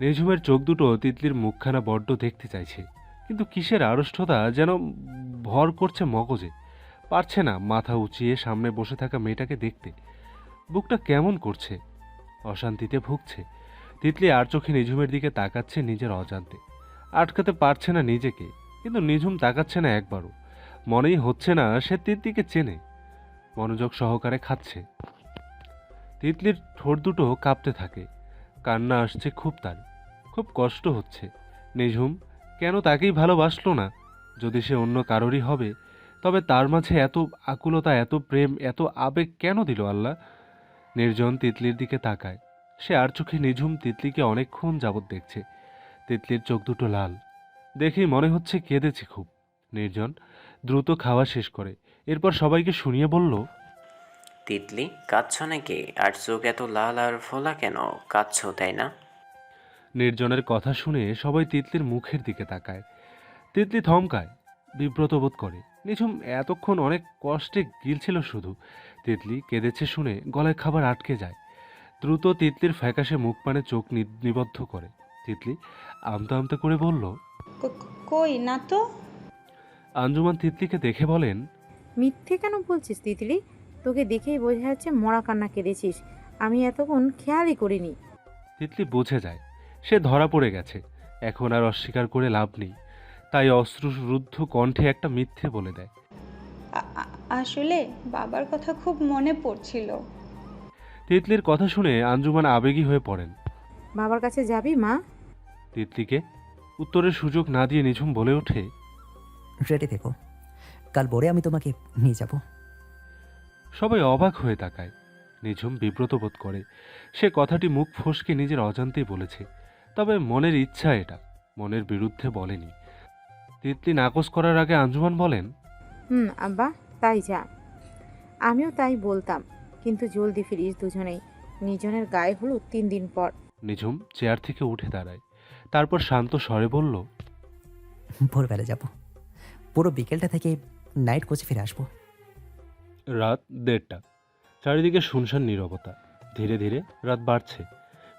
নিঝুমের চোখ দুটো তিতলির মুখখানা বড্ড দেখতে চাইছে, কিন্তু কিসের আড়ষ্টতা যেন ভর করছে মগজে। পারছে না মাথা উঁচিয়ে সামনে বসে থাকা মেয়েটাকে দেখতে। বুকটা কেমন করছে, অশান্তিতে ভুগছে। তিতলি আর চোখে নিঝুমের দিকে তাকাচ্ছে নিজের অজান্তে। আটকাতে পারছে না নিজেকে, কিন্তু নিঝুম তাকাচ্ছে না একবারও। মনেই হচ্ছে না সে তিতলিকে চেনে। মনোযোগ সহকারে খাচ্ছে। তিতলির ঠোঁট দুটো কাঁপতে থাকে, কান্না আসছে খুব তার, খুব কষ্ট হচ্ছে। নিঝুম কেন তাকেই ভালোবাসলো না? যদি সে অন্য কারোরই হবে, তবে তার মাঝে এত আকুলতা, এত প্রেম, এত আবেগ কেন দিল আল্লাহ? নির্জন তিতলির দিকে তাকায়। সে আর চোখে নিঝুম তিতলিকে অনেকক্ষণ যাবৎ দেখছে। তিতলির চোখ দুটো লাল, দেখেই মনে হচ্ছে কেঁদেছে খুব। নির্জন দ্রুত খাওয়া শেষ করে এরপর সবাইকে শুনিয়ে বলল, তিতলি, কাঁদছ নাকি? আর চোখ এত লাল আর ফোলা কেন? কাঁদছ তাই না? নির্জনের কথা শুনে সবাই তিতলির মুখের দিকে তাকায়। তিতলি থমকায়, বিব্রত বোধ করে। নিঝুম এতক্ষণ অনেক কষ্টে গিলছিল শুধু। তিতলি কেঁদেছে শুনে গলায় খাবার আটকে যায়। দ্রুত তিতলির ফ্যাকাশে মুখ পানে চোখ নিবদ্ধ করে। তিতলি আমতা আমতা করে বলল, কই না তো। আঞ্জুমান তিতলিকে দেখে বলেন, মিথ্যে কেন বলছিস তিতলি? তোকে দেখেই বোঝা যাচ্ছে মরা কান্না কেঁদেছিস। আমি এতক্ষণ খেয়ালই করিনি। তিতলি বুঝে যায় সে ধরা পড়ে গেছে। এখন আর অস্বীকার করে লাভ নেই, তাই অশ্রুরুদ্ধ কণ্ঠে একটা মিথ্যে বলে দেয়। আসলে বাবার কথা খুব মনে পড়ছিল। তিতলির কথা শুনে আঞ্জুমান আবেগী হয়ে পড়েন। বাবার কাছে যাবি মা? তিতলিকে উত্তরের সুযোগ না দিয়ে নিঝুম বলে ওঠে, রেডি থেকো, কাল ভোরে আমি তোমাকে নিয়ে যাব। সবাই অবাক হয়ে তাকায়। নিঝুম বিব্রত বোধ করে। সে কথাটি মুখ ফসকে নিজের অজান্তেই বলেছে, তবে মনের ইচ্ছা এটা, মনের বিরুদ্ধে বলেনি। তিতলি নাকচ করার আগে আঞ্জুমান বলেন, আব্বা, তাই যা। আমিও তাই বলতাম, কিন্তু জলদি ফিরিস দুজনেই। নিজনের গায়ে হলুদ 3 দিন পর। নিঝুম চেয়ার থেকে উঠে দাঁড়ায়, তারপর শান্ত স্বরে বলল, ভোরবেলা যাব, পুরো বিকেলটা থেকে নাইট কোচে ফিরে আসবো। রাত 1:30। চারিদিকে শুনশান নীরবতা। ধীরে ধীরে রাত বাড়ছে।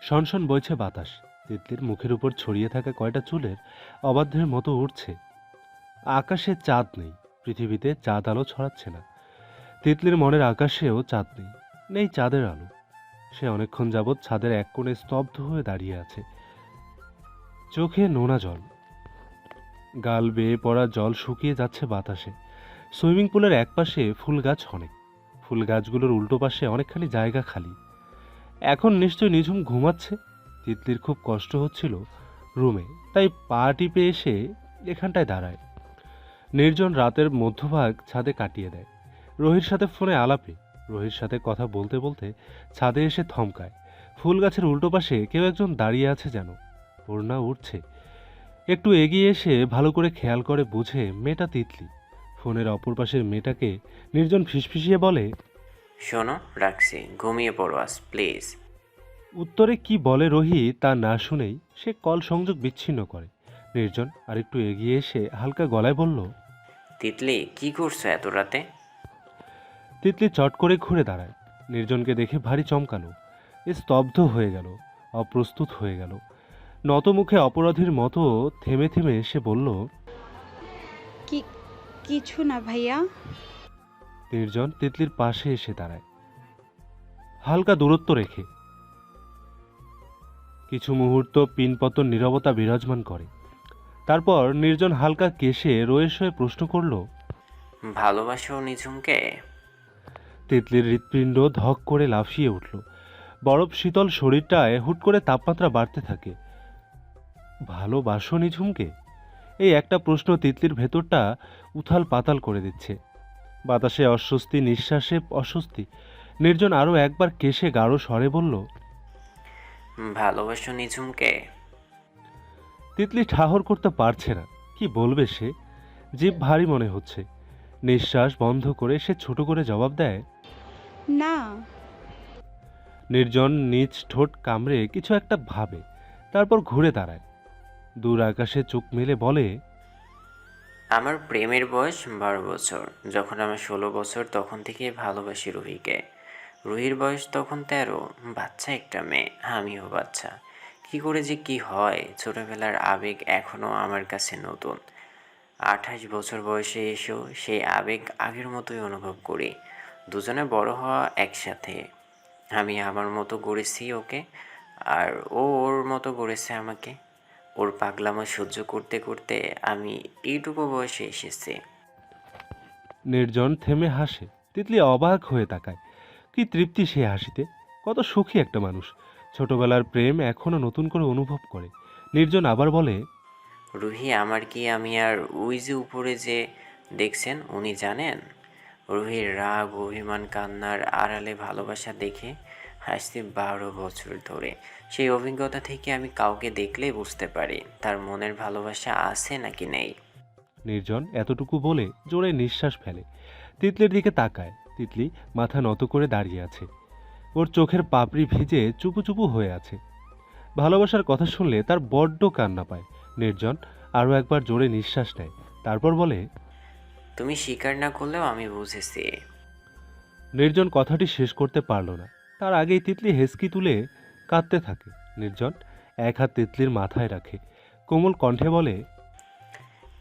শনশন বইছে বাতাস। তিতলির মুখের উপর ছড়িয়ে থাকা কয়টা চুলের অবাধ্যের মতো উঠছে। আকাশে চাঁদ নেই, পৃথিবীতে চাঁদ আলো ছড়াচ্ছে না। তিতলির মনের আকাশেও চাঁদ নেই, নেই চাঁদের আলো। সে অনেকক্ষণ যাবৎ ছাদের এক কোণে স্তব্ধ হয়ে দাঁড়িয়ে আছে। চোখে নোনা জল, গাল বেয়ে পড়া জল শুকিয়ে যাচ্ছে বাতাসে। সুইমিং পুলের একপাশে ফুল গাছ অনেক, ফুল গাছগুলোর উল্টো পাশে অনেকখানি জায়গা খালি। এখন নিশ্চয়ই নিঝুম ঘুমাচ্ছে। তিতলির খুব কষ্ট হচ্ছিল রুমে, তাই পা টিপে এসে এখানটায় দাঁড়ায়। নির্জন রাতের মধ্যভাগ ছাদে কাটিয়ে দেয় রোহির সাথে ফোনে আলাপে। রোহির সাথে কথা বলতে বলতে ছাদে এসে থমকায়। ফুল গাছের উল্টো পাশে কেউ একজন দাঁড়িয়ে আছে যেন। ওড়না উঠছে। একটু এগিয়ে এসে ভালো করে খেয়াল করে বুঝে মেয়েটা তিতলি। ফোনের অপর পাশের মেয়েটাকে নির্জন ফিসফিসিয়ে বলে, শোনো, রাখছি, ঘুমিয়ে পড়ো আজ প্লিজ। উত্তরে কি বলে রোহি তা না শুনেই সে কল সংযোগ বিচ্ছিন্ন করে। নির্জন আরেকটু এগিয়ে এসে হালকা গলায় বলল, তিতলি, কি করছো এত রাতে? তিতলি চট করে ঘুরে দাঁড়ায়। নির্জনকে দেখে ভারী চমকালো। স্তব্ধ হয়ে গেল, অপ্রস্তুত হয়ে গেল। নত মুখে অপরাধীর মতো থেমে থেমে সে বলল, কিছু না ভাইয়া। নির্জন তিতলির পাশে এসে দাঁড়ায়, হালকা দূরত্ব রেখে। কিছু মুহূর্ত পিনপতন নীরবতা বিরাজমান করে। তারপর নির্জন হালকা কেশে রোয়েশ হয়ে প্রশ্ন করল, ভালোবাসো নিঝুমকে? তিতলির হৃৎপিণ্ড ধক করে লাফিয়ে উঠল। বরফ শীতল শরীরটায় হুট করে তাপমাত্রা বাড়তে থাকে। ভালোবাসো নিঝুমকে? এই একটা প্রশ্ন তিতলির ভেতরটা উথাল পাতাল করে দিচ্ছে। বাতাসে অস্বস্তি, নিঃশ্বাসে অস্বস্তি। নির্জন আরও একবার কেশে গাঢ় স্বরে বলল, ভালোবাসো নিঝুমকে? তিতলি ঠাহর করতে পারছে না, কি বলবে সে। জিভ ভারী মনে হচ্ছে। নিঃশ্বাস বন্ধ করে সে ছোট করে জবাব দেয়, না। নির্জন নিজ ঠোঁট কামড়ে কিছু একটা ভাবে, তারপর ঘুরে দাঁড়ায়। দূর আকাশে চোখ মেলে বলে, আমার প্রেমের বয়স 12 বছর। যখন আমার 16 বছর তখন থেকে ভালোবাসি রুহিকে। রুহির বয়স তখন 13, বাচ্চা একটা মেয়ে, আমিও বাচ্চা। কি করে যে কি হয়, ছোটবেলার আবেগ এখনও আমার কাছে নতুন। 28 বছর বয়সে এসেও সেই আবেগ আগের মতোই অনুভব করি। দুজনে বড় হওয়া একসাথে। আমি আমার মতো গড়েছি ওকে, আর ও ওর মতো গড়েছে আমাকে। ওর পাগলামো সহ্য করতে করতে আমি এইটুকু বয়সে এসেছি। নির্জন থেমে হাসে। তিতলি অবাক হয়ে তাকায়। কি তৃপ্তি সে হাসিতে! কত সুখী একটা মানুষ। ছোটবেলার প্রেম এখনো নতুন করে অনুভব করে। নির্জন আবার বলে, রুহি, আমার কি আমি আর ওই যে উপরে যে দেখছেন উনি জানেন? রুহির রাগ, অভিমান, কান্নার আড়ালে ভালোবাসা দেখে হাসছি 12 বছর ধরে। সেই অভিজ্ঞতা থেকে আমি কাউকে দেখলেই বুঝতে পারি তার মনের ভালোবাসা আছে নাকি নেই। নির্জন এতটুকু বলে জোরে নিঃশ্বাস ফেলে। তিতলির দিকে তাকায়। তিতলি মাথা নত করে দাঁড়িয়ে আছে। ওর চোখের পাপড়ি ভিজে চুপু চুপু হয়ে আছে। ভালোবাসার কথা শুনলে তার বড্ড কান্না পায়। নির্জন আরও একবার জোরে নিঃশ্বাস নেয়। তারপর বলে, তুমি স্বীকার না করলেও আমি বুঝেছি। নির্জন কথাটি শেষ করতে পারল না। তার আগেই তিতলি হেসকি তুলে কাঁদতে থাকে। নির্জন এক হাত তিতলির মাথায় রাখে। কোমল কণ্ঠে বলে,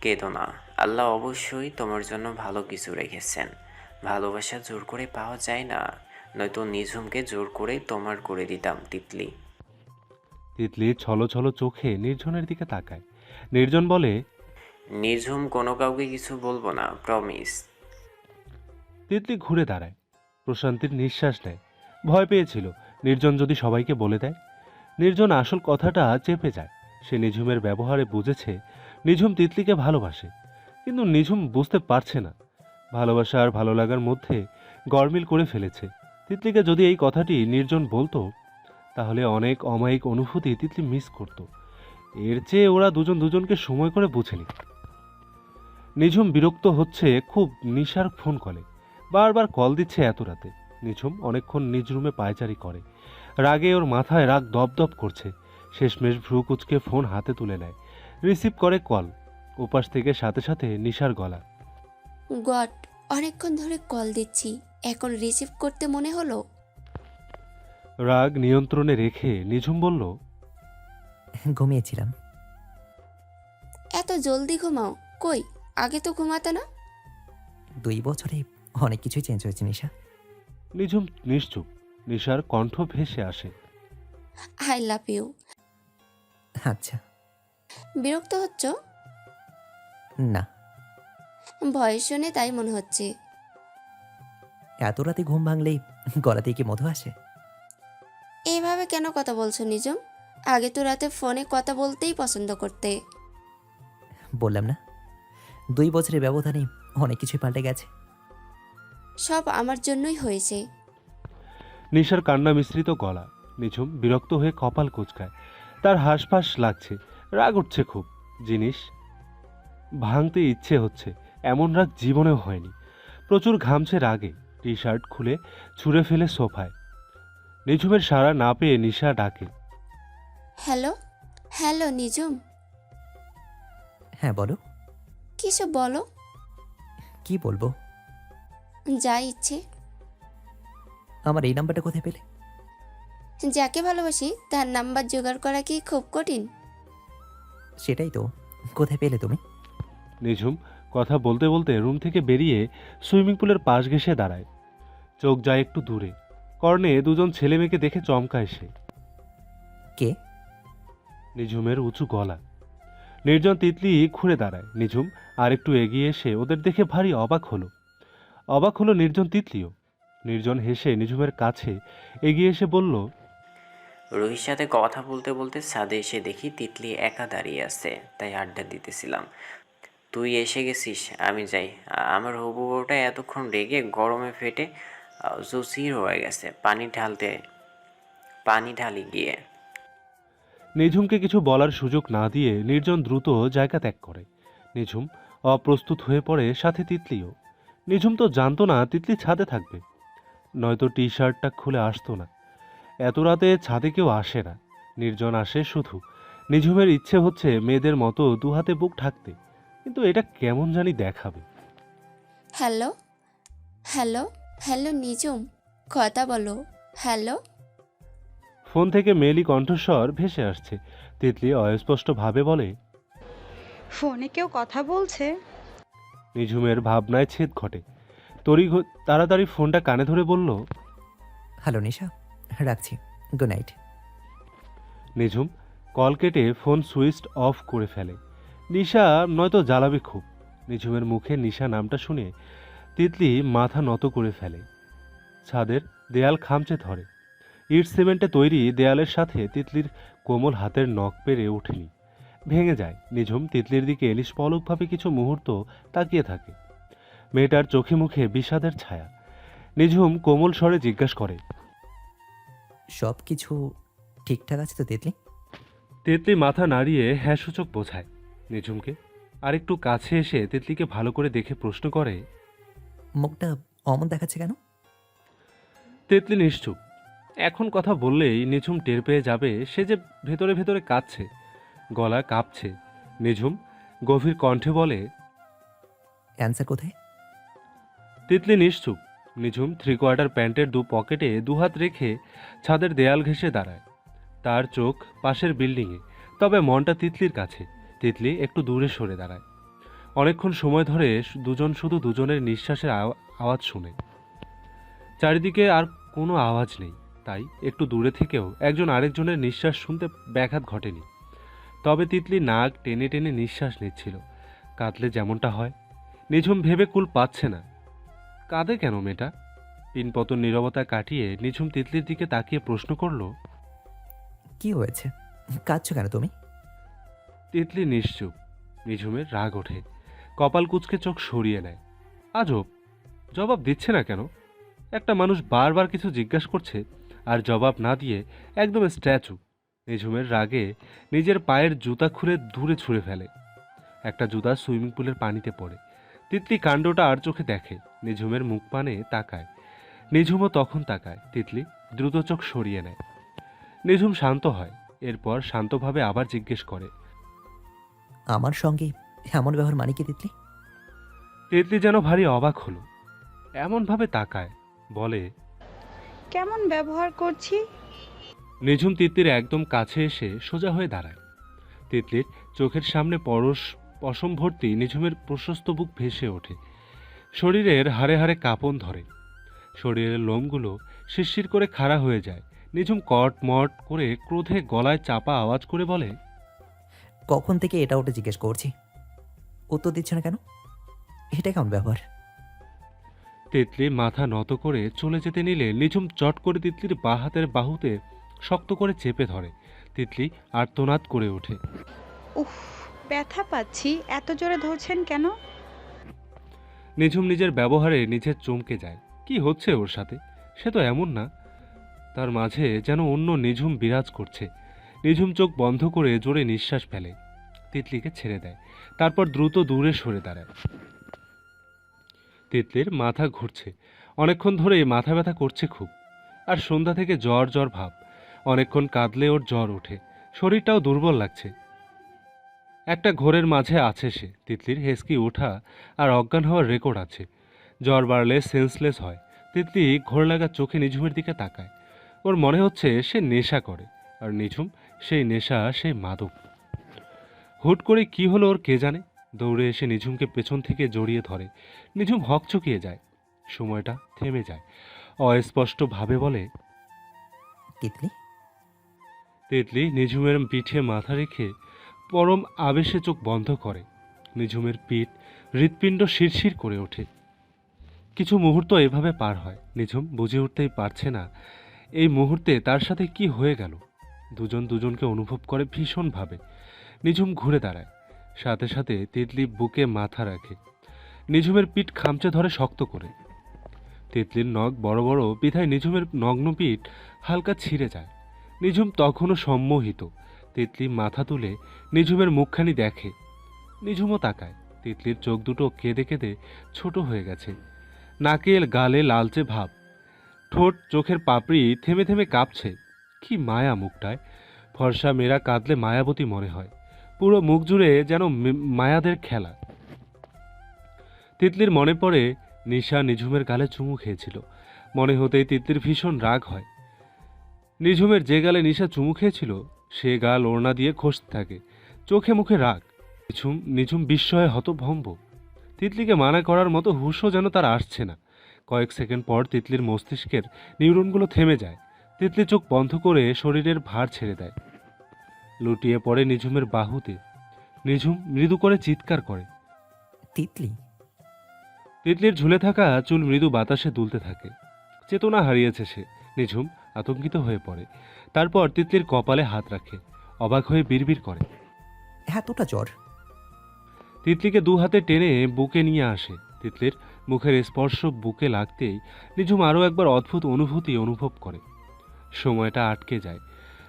কেঁদো না, আল্লাহ অবশ্যই তোমার জন্য ভালো কিছু রেখেছেন। ভালোবাসা জোর করে পাওয়া যায় না, নয়তো নিঝুমকে জোর করে তোমার করে দিতাম তিতলি। তিতলি ছলো ছলো চোখে নির্জনের দিকে তাকায়। নির্জন বলে, নিঝুম কোনো কাউকে কিছু বলবো না, প্রমিস। তিতলি ঘুরে দাঁড়ায়। প্রশান্তির নিঃশ্বাস নেয়। ভয় পেয়েছিল নির্জন যদি সবাইকে বলে দেয়। নির্জন আসল কথাটা চেপে যায়। সে নিঝুমের ব্যবহারে বুঝেছে নিঝুম তিতলিকে ভালোবাসে, কিন্তু নিঝুম বুঝতে পারছে না। ভালোবাসা আর ভালো লাগার মধ্যে গরমিল করে ফেলেছে। তিতলিকে যদি এই কথাটি নির্জন বলতো, তাহলে অনেক অমায়িক অনুভূতি তিতলি মিস করত। এর চেয়ে ওরা দুজন দুজনকে সময় করে বুঝে নিত। নিঝুম বিরক্ত হচ্ছে খুব। নিশার ফোন কলে বারবার কল দিচ্ছে এত রাতে। নিঝুম অনেকক্ষণ নিজ রুমে পায়চারি করে। রাগে ওর মাথায় রাগ দপদপ করছে। শেষমেশ ভ্রু কুচকে ফোন হাতে তুলে নেয়। রিসিভ করে কল। ওপাশ থেকে সাথে সাথে নিশার গলা। গড, অনেকক্ষণ ধরে কল দিচ্ছি, এখন রিসিভ করতে মনে হলো? রাগ নিয়ন্ত্রণে রেখে নিঝুম বলল, ঘুমিয়েছিলাম। এত জলদি ঘুমাও? কই, আগে তো ঘুমাতে না। 2 বছরে অনেক কিছুই চেঞ্জ হয়েছে নিশা। নিঝুম নিশ্চুপ। নিশার কণ্ঠ ভেসে আসে, আই লাভ ইউ। আচ্ছা। বিরক্ত হচ্ছ? না, ভয়েস শুনে তাই মনে হচ্ছে। এত রাতে ঘুম ভাঙলেই গলাতে কি মধু আসে? এইভাবে কেন কথা বলছো নিজম? আগে তো রাতে ফোনে কথা বলতেই পছন্দ করতে। বললাম না, 2 বছরের ব্যবধানে অনেক কিছুই পাল্টে গেছে। সব আমার জন্যই হয়েছে। নিশার কান্না মিশ্রিত গলা। নিঝুম বিরক্ত হয়ে কপাল কুঁচকায়। তার হাঁসফাঁস লাগছে। রাগ উঠছে খুব। জিনিস ভাঙতে ইচ্ছে হচ্ছে। এমন রাগ জীবনেও হয়নি। প্রচুর ঘামছে রাগে। টি শার্ট খুলে ছুঁড়ে ফেলে সোফায়। নিঝুমের সাড়া না পেয়ে নিশা ডাকে, হ্যালো, হ্যালো নিজম। হ্যাঁ বলো। কিছু বলো। কি বলবো? যা ইচ্ছে। আমার এই নাম্বারটা কোথায় পেলে? যাকে ভালোবাসি তার নাম্বার জোগাড় করা কি খুব কঠিন? সেটাই তো, কোথায় পেলে তুমি? নিঝুম কথা বলতে বলতে রুম থেকে বেরিয়ে সুইমিং পুলের পাশ ঘেঁষে দাঁড়ায়। চোখ যায় একটু দূরে। কর্ণে দুজন ছেলে মেয়েকে দেখে চমকায় সে। কে? নিঝুমের উঁচু গলা। নির্জন তিতলি ঘুরে দাঁড়ায়। নিঝুম আর একটু এগিয়ে এসে ওদের দেখে ভারী অবাক হলো নির্জন তিতলিও। নির্জন হেসে নিঝুমের কাছে এগিয়ে এসে বলল, রুহির সাথে কথা বলতে বলতে ছাদে এসে দেখি তিতলি একা দাঁড়িয়ে আছে, তাই আড্ডা দিতেছিলাম। তুই এসে গেছিস, আমি যাই। আমার হবু বউটা এতক্ষণ রেগে গরমে ফেটে জসির হয়ে গেছে। পানি ঢালি গিয়ে। নিঝুমকে কিছু বলার সুযোগ না দিয়ে নির্জন দ্রুত জায়গা ত্যাগ করে। নিঝুম অপ্রস্তুত হয়ে পড়ে, সাথে তিতলিও। নিঝুম তো জানতো না তিতলি ছাদে থাকবে, নয়তো টি শার্টটা খুলে আসতো না। এত রাতে ছাদে কেউ আসে না। নির্জন আসে শুধু। নিঝুমের ইচ্ছে হচ্ছে মেয়েদের মতো দুহাতে বুক ঢাকতে, কিন্তু এটা কেমন জানি দেখাবে। হ্যালো, হ্যালো, হ্যালো নিজম, কথা বলো। হ্যালো। ফোন থেকে মেয়েলি কণ্ঠস্বর ভেসে আসছে। তিতলি অস্পষ্টভাবে বলে, ফোনে কেউ কথা বলছে? নিঝুমের ভাবনায় ছেদ ঘটে। তাড়াতাড়ি ফোনটা কানে ধরে বলল, হ্যালো নিশা, রাখছি, গুড নাইট। নিঝুম কল কেটে ফোন সুইচ অফ করে ফেলে। নিশা নয়তো জ্বালাবে খুব। নিঝুমের মুখে নিশা নামটা শুনে তিতলি মাথা নত করে ফেলে। ছাদের দেয়াল খামচে ধরে। ইট সিমেন্টে তৈরি দেয়ালের সাথে তিতলির কোমল হাতের নখ পেরে ওঠেনি, ভেঙে যায়। নিঝুম তিতলির দিকে নিষ্পলকভাবে কিছু মুহূর্ত তাকিয়ে থাকে। মেয়েটার চোখে মুখে বিষাদের ছায়া। নিঝুম কোমল স্বরে জিজ্ঞাসা করে, সব কিছু ঠিকঠাক আছে তো তিতলি? তিতলি মাথা নাড়িয়ে হ্যাঁ সূচক বোঝায় নিঝুমকে। আরেকটু কাছে এসে তিতলিকে ভালো করে দেখে প্রশ্ন করে, মুখটা অমন দেখাচ্ছে কেন? তিতলি নিশ্চুপ। এখন কথা বললেই নিঝুম টের পেয়ে যাবে সে যে ভেতরে ভেতরে কাঁদছে, গলা কাঁপছে। নিঝুম গভীর কণ্ঠে বলে, অ্যান্সার কোথায়? তিতলি নিশ্চুপ। নিঝুম 3/4 প্যান্টের দু পকেটে দুহাত রেখে ছাদের দেয়াল ঘেঁষে দাঁড়ায়। তার চোখ পাশের বিল্ডিংয়ে, তবে মনটা তিতলির কাছে। তিতলি একটু দূরে সরে দাঁড়ায়। অনেকক্ষণ সময় ধরে দুজন শুধু দুজনের নিঃশ্বাসের আওয়াজ শুনে। চারিদিকে আর কোনো আওয়াজ নেই, তাই একটু দূরে থেকেও একজন আরেকজনের নিঃশ্বাস শুনতে ব্যাঘাত ঘটেনি। তবে তিতলি নাক টেনে টেনে নিঃশ্বাস নিচ্ছিল, কাঁদলে যেমনটা হয়। নিঝুম ভেবে কুল পাচ্ছে না, কাঁদে কেন মেয়েটা? পিনপতন নীরবতা কাটিয়ে নিঝুম তিতলির দিকে তাকিয়ে প্রশ্ন করল, কি হয়েছে, কাঁদছো কেন তুমি? তিতলি নিশ্চুপ। নিঝুমের রাগ ওঠে, কপাল কুঁচকে চোখ সরিয়ে নেয়। আজব, জবাব দিচ্ছে না কেন? একটা মানুষ বারবার কিছু জিজ্ঞাসা করছে আর জবাব না দিয়ে একদম স্ট্যাচু। নিঝুমের রাগে নিজের পায়ের জুতা খুলে দূরে ছুঁড়ে ফেলে। একটা জুতা সুইমিং পুলের পানিতে পড়ে। তিতলি কাণ্ডটা আর চোখে দেখে, নিঝুমের মুখ পানে তাকায়। নিঝুমও তখন তাকায়। তিতলি দ্রুত চোখ সরিয়ে নেয়। নিঝুম শান্ত হয়, এরপর শান্তভাবে আবার জিজ্ঞেস করে, আমার সঙ্গে এমন ব্যবহার মানে কি তিতলি? তিতলি যেন ভারী অবাক হলো, এমনভাবে তাকায়, বলে, কেমন ব্যবহার করছি? নিঝুম তিতলির একদম কাছে এসে সোজা হয়ে দাঁড়ায়। তিতলির চোখের সামনে পশম ভর্তি নিঝুমের প্রশস্ত বুক ভেসে ওঠে। শরীরের হাড়ে হাড়ে কাঁপন ধরে, শরীরের লোমগুলো শিরশির করে খাড়া হয়ে যায়। নিঝুম কটমট করে ক্রোধে গলায় চাপা আওয়াজ করে বলে, কখন থেকে এটা ওটা জিজ্ঞেস করছি, উত্তর দিচ্ছে না কেন? এটা কেমন ব্যবহার? তিতলি মাথা নত করে চলে যেতে নিলে নিঝুম চট করে তিতলির বাঁ হাতের বাহুতে শক্ত করে চেপে ধরে। তিতলি আর্তনাদ করে ওঠে, উফ, ব্যথা পাচ্ছি, এত জোরে ধরছেন কেন? নিঝুম নিজের ব্যবহারে নিজে চমকে যায়। কি হচ্ছে ওর সাথে? সে তো এমন না। তার মাঝে যেন অন্য নিঝুম বিরাজ করছে। নিঝুম চোখ বন্ধ করে জোরে নিঃশ্বাস ফেলে, তিতলিকে ছেড়ে দেয়। তারপর দ্রুত দূরে সরে দাঁড়ায়। তিতলির মাথা ঘুরছে, অনেকক্ষণ ধরে মাথা ব্যথা করছে খুব। আর সন্ধ্যা থেকে জ্বর জ্বর ভাব। অনেকক্ষণ কাঁদলে ওর জ্বর ওঠে, শরীরটাও দুর্বল লাগছে। একটা ঘোরের মাঝে আছে সে। তিতলির হেসকি ওঠা আর অজ্ঞান হওয়ার রেকর্ড আছে। জ্বর বাড়লে সেন্সলেস হয়। তিতলি ঘোর লাগা চোখে নিঝুমের দিকে তাকায়। ওর মনে হচ্ছে সে নেশা করে, আর নিঝুম সেই নেশা, সেই মাদক। হুট করে কি হলো ওর কে জানে। দৌড়ে এসে নিঝুমকে পেছন থেকে জড়িয়ে ধরে। নিঝুম হকচকিয়ে যায়, সময়টা থেমে যায়। অস্পষ্টভাবে বলে, তিতলি। তিতলি নিঝুমের পিঠে মাথা রেখে পরম আবেশে চোখ বন্ধ করে। নিঝুমের পিঠ হৃৎপিণ্ড শিরশির করে ওঠে। কিছু মুহূর্ত এভাবে পার হয়। নিঝুম বুঝে উঠতেই পারছে না এই মুহূর্তে তার সাথে কি হয়ে গেল। দুজন দুজনকে অনুভব করে ভীষণভাবে। নিঝুম ঘুরে দাঁড়ায়, সাথে সাথে তিতলি বুকে মাথা রাখে। নিঝুমের পিঠ খামচে ধরে শক্ত করে। তিতলির নখ বড় বড় বিধায় নিঝুমের নগ্ন পিঠ হালকা ছিঁড়ে যায়। নিঝুম তখনও সম্মোহিত। তিতলি মাথা তুলে নিঝুমের মুখখানি দেখে। নিঝুমও তাকায়। তিতলির চোখ দুটো কেঁদে কেঁদে ছোট হয়ে গেছে, নাকের গালে লালচে ভাব, ঠোঁট চোখের পাপড়ি থেমে থেমে কাঁপছে। কি মায়া মুখটায়। ফর্সা মেয়েরা কাঁদলে মায়াবতী মনে হয়। পুরো মুখ জুড়ে যেন মায়াদের খেলা। তিতলির মনে পড়ে নিশা নিঝুমের গালে চুমু খেয়েছিল। মনে হতেই তিতলির ভীষণ রাগ হয়। নিঝুমের যে গালে নিশা চুমু খেয়েছিল সে গাল ওড়না দিয়ে ঘষতে থাকে, চোখে মুখে রাগ। নিঝুম বিস্ময়ে হতভম্ব। তিতলিকে মানা করার মতো হুঁশও যেন তার আসছে না। কয়েক সেকেন্ড পর তিতলির মস্তিষ্কের নিউরনগুলো থেমে যায়। তিতলি চোখ বন্ধ করে শরীরের ভার ছেড়ে দেয়, লুটিয়ে পড়ে নিঝুমের বাহুতে। নিঝুম মৃদু করে চিৎকার করে। তিতলি। তিতলির ঝুলে থাকা চুল মৃদু বাতাসে দুলতে থাকে। চেতনা হারিয়েছে সে। নিঝুম আতঙ্কিত হয়ে পড়ে। তারপর তিতলির কপালে হাত রাখে, অবাক হয়ে বিড়বিড় করে। এতটা জ্বর? তিতলিকে দু হাতে টেনে বুকে নিয়ে আসে। তিতলির মুখের স্পর্শ বুকে লাগতেই নিঝুম আরও একবার অদ্ভুত অনুভূতি অনুভব করে। সময়টা আটকে যায়।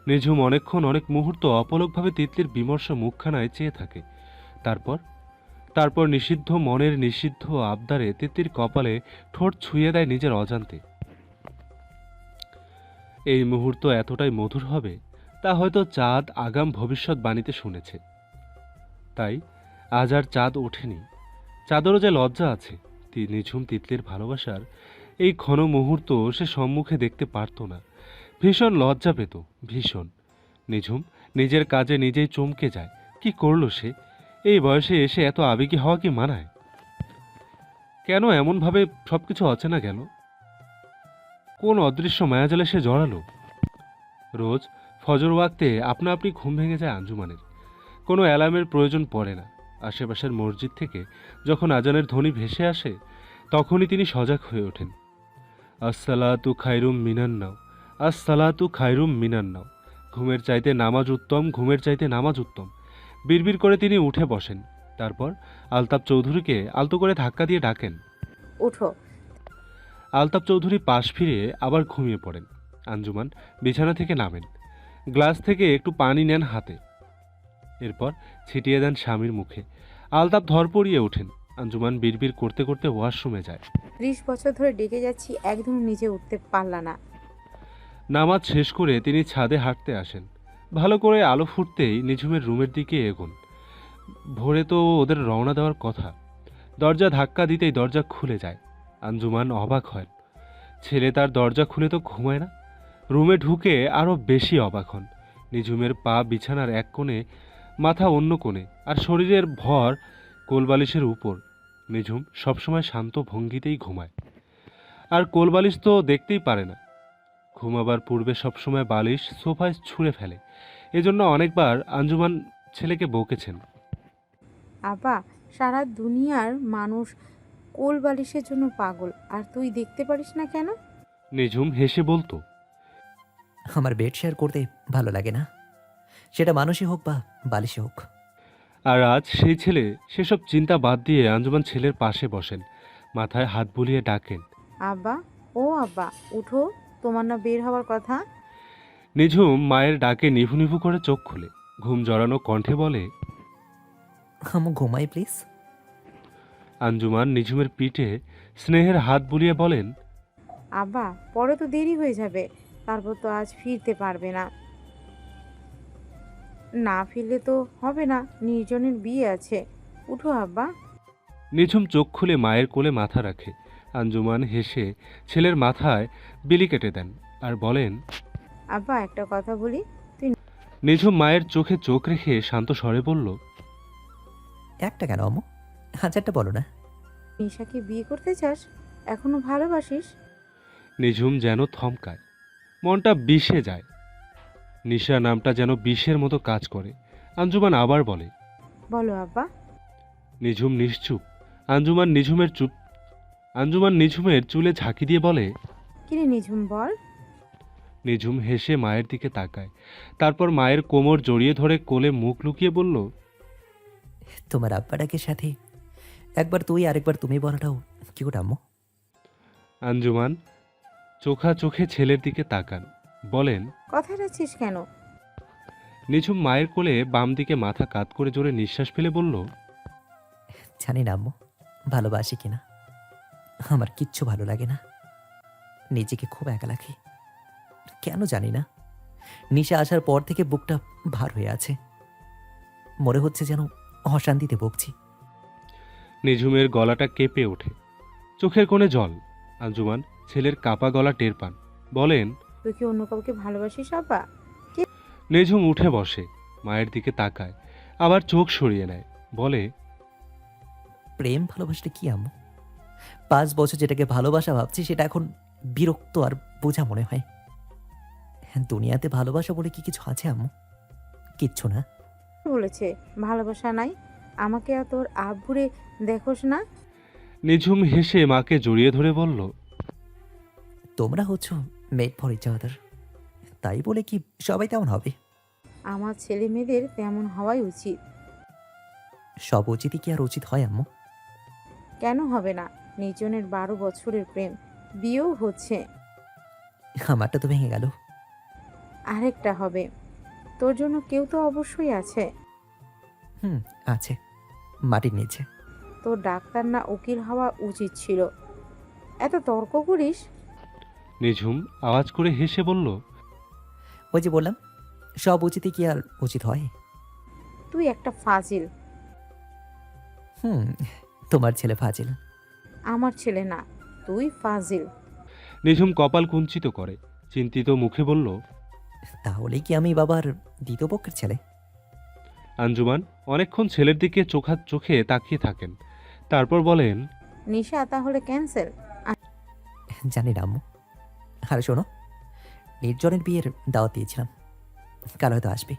নিঝুম অনেকক্ষণ, অনেক মুহূর্ত অপলকভাবে তিতলির বিমর্ষ মুখখানায় চেয়ে থাকে। তারপর নিষিদ্ধ মনের নিষিদ্ধ আবদারে তিতলির কপালে ঠোঁট ছুঁয়ে দেয় নিজের অজান্তে। এই মুহূর্ত এতটাই মধুর হবে তা হয়তো চাঁদ আগাম ভবিষ্যৎবাণীতে শুনেছে। তাই আজ আর চাঁদ ওঠেনি। চাঁদেরও যে লজ্জা আছে। নিঝুম তিতলির ভালোবাসার এই ক্ষণ মুহূর্ত সে সম্মুখে দেখতে পারত না। ভীষণ লজ্জা পেত, ভীষণ। নিঝুম নিজের কাজে নিজেই চমকে যায়। কি করলো সে? এই বয়সে এসে এত আবেগী হওয়া কি মানায়? কেন এমনভাবে সবকিছু অচেনা গেল? কোন অদৃশ্য মায়াজালে সে জড়ালো? রোজ ফজর ওয়াক্তে আপনা আপনি ঘুম ভেঙে যায় আঞ্জুমানের। কোনো অ্যালার্মের প্রয়োজন পড়ে না। আশেপাশের মসজিদ থেকে যখন আজানের ধ্বনি ভেসে আসে তখনই তিনি সজাগ হয়ে ওঠেন। আসসালাতু খায়রুম মিনান্নাও, আসসালাতু খায়রুম মিনান্নাও। ঘুমের চাইতে নামাজ উত্তম, ঘুমের চাইতে নামাজ উত্তম। বিড়বিড় করে তিনি উঠে বসেন। তারপর আলতাফ চৌধুরীকে আলতো করে ধাক্কা দিয়ে ডাকেন, উঠো। আলতাফ চৌধুরী পাশ ফিরে আবার ঘুমিয়ে পড়েন। আঞ্জুমান বিছানা থেকে নামেন, গ্লাস থেকে একটু পানি নেন হাতে, এরপর ছিটিয়ে দেন স্বামীর মুখে। আলতাফ ধরপড়িয়ে ওঠেন। আঞ্জুমান বিড়বিড় করতে করতে ওয়াশরুমে যায়। 30 বছর ধরে ডেকে যাচ্ছি, একদম নিজে উঠতে পারলা না। নামাজ শেষ করে তিনি ছাদে হাঁটতে আসেন। ভালো করে আলো ফুটতেই নিঝুমের রুমের দিকে এগোন। ভোরে তো ওদের রওনা দেওয়ার কথা। দরজা ধাক্কা দিতেই দরজা খুলে যায়। আঞ্জুমান অবাক হয়। ছেলে তার দরজা খুলে তো ঘুমায় না। রুমে ঢুকে আরও বেশি অবাক হন। নিঝুমের পা বিছানার এক কোণে, মাথা অন্য কোণে, আর শরীরের ভর কোলবালিশের উপর। নিঝুম সবসময় শান্ত ভঙ্গিতেই ঘুমায়, আর কোলবালিশ তো দেখতেই পারে না। ঘুমাবার পূর্বে সবসময় বালিশ সোফায় ছুঁড়ে ফেলে। এজন্য অনেকবার আঞ্জুমান ছেলেকে বকেছেন। আব্বা, সারা দুনিয়ার মানুষ কোল বালিশের জন্য পাগল, আর তুই দেখতে পারিস না কেন? নিঝুম হেসে বলতো, আমার বেড শেয়ার করতে ভালো লাগে না, সেটা মানুষই হোক বা বালিশে হোক। আর আজ সেই ছেলে সেসব চিন্তা বাদ দিয়ে আঞ্জুমান ছেলের পাশে বসেন, মাথায় হাত বুলিয়ে ডাকেন, আব্বা, ও আব্বা, উঠো, তোমার না বের হওয়ার কথা? নিঝুম মায়ের ডাকে নিভু নিভু করে চোখ খুলে ঘুম জড়ানো কণ্ঠে বলে, আমু ঘুমাই প্লিজ। আঞ্জুমান নিঝুমের পিঠে স্নেহের হাত বুলিয়ে বলেন, আব্বা, পরে তো দেরি হয়ে যাবে, তারপর তো আজ ফিরতে পারবে না। না ফিরলে তো হবে না, নির্জনের বিয়ে আছে। উঠো আব্বা। নিঝুম চোখ খুলে মায়ের কোলে মাথা রাখে। আঞ্জুমান হেসে ছেলের মাথায় বিলি কেটে দেন আর বলেন, আব্বা, একটা কথা বলি। নিঝুম মায়ের চোখে চোখ রেখে শান্ত স্বরে বলল, একটা কেন আমু, হাজারটা বলো না। নিশাকে বিয়ে করতে চাস? এখনো ভালোবাসিস? নিঝুম যেন থমকায়, মনটা বিষে যায়। নিশা নামটা যেন বিষের মতো কাজ করে। আঞ্জুমান আবার বলে, বলো আব্বা। নিঝুম নিশ্চুপ। আঞ্জুমান নিঝুমের চুলে ঝাঁকি দিয়ে বলে, কিরে নিঝুম, বল। নিঝুম হেসে মায়ের দিকে তাকায়, তারপর মায়ের কোমর জড়িয়ে ধরে কোলে মুখ লুকিয়ে বলল, তোমার আব্বাটাকে সাথে একবার তুই আরেকবার তুমি বলাটাও কি গোটা আম্মু? আঞ্জুমান চোখা চোখে ছেলের দিকে তাকান, বলেন, কথা রাখছিস কেন? নিঝুম মায়ের কোলে বাম দিকে মাথা কাত করে জোরে নিঃশ্বাস ফেলে বলল, জানি না আম্মু ভালোবাসি কিনা, আমার কিচ্ছু ভালো লাগে না, নিজেকে খুব একা লাগে। কেন জানি না, নিশা আসার পর থেকে বুকটা ভার হয়ে আছে, মনে হচ্ছে যেন অশান্তিতে বকছি। নিঝুমের গলাটা কেঁপে ওঠে, চোখের কোণে জল। আঞ্জুমান ছেলের কাপা গলা টের পান, বলেন, তুই কি অন্য কাউকে ভালোবাসিস আব্বা? নিঝুম উঠে বসে, মায়ের দিকে তাকায়, আবার চোখ সরিয়ে নেয়, বলে, প্রেম ভালোবাসাটা কি আম্মু? 5 বছর যেটাকে ভালোবাসা ভাবছি সেটা এখন বিরক্ত আর বোঝা মনে হয়। দুনিয়াতে ভালোবাসা বলে কি কিছু আছে আম্মু? কিচ্ছু না। বলেছে ভালোবাসা নাই? আমাকে আর তোর আব্বুরে দেখোস না? নিঝুম হেসে মাকে জড়িয়ে ধরে বলল, তোমরা হচ্ছ মেড ফর ইচ আদার, তাই বলে কি সবাই তেমন হবে? আমার ছেলে মেয়েদের তেমন হওয়াই উচিত। সব উচিতই কি আর উচিত হয় আম্মু? কেন হবে না? নির্জনের 12 বছরের প্রেম, বিয়েও হচ্ছে, আমারটা তো ভেঙে গেল। আরেকটা হবে। তোর জন্য কেউ তো অবশ্যই আছে। আছে, মাটির নিচে। তোর ডাক্তার না উকিল হওয়া উচিত ছিল। এত তর্ক করিস? নিঝুম আওয়াজ করে হেসে বলল, ওই যে বললাম, সব উচিতই কি আর উচিত হয়? তুই একটা ফাজিল। তোমার ছেলে ফাজিল। আমার ছেলে না, তুই ফাজিল। নিঝুম কপাল কুঞ্চিত করে চিন্তিত মুখে বলল, তাহলে কি আমি বাবার দ্বিতীয় পক্ষের ছেলে? আঞ্জুমান অনেকক্ষণ ছেলের দিকে চোখে তাকিয়ে থাকেন, তারপর বলেন, নিশা তাহলে ক্যান্সেল। জানি না আম্মু। আর শোনো, নির্জনের বিয়ের দাওয়াত দিয়েছিলাম, কাল হয়তো আসবে।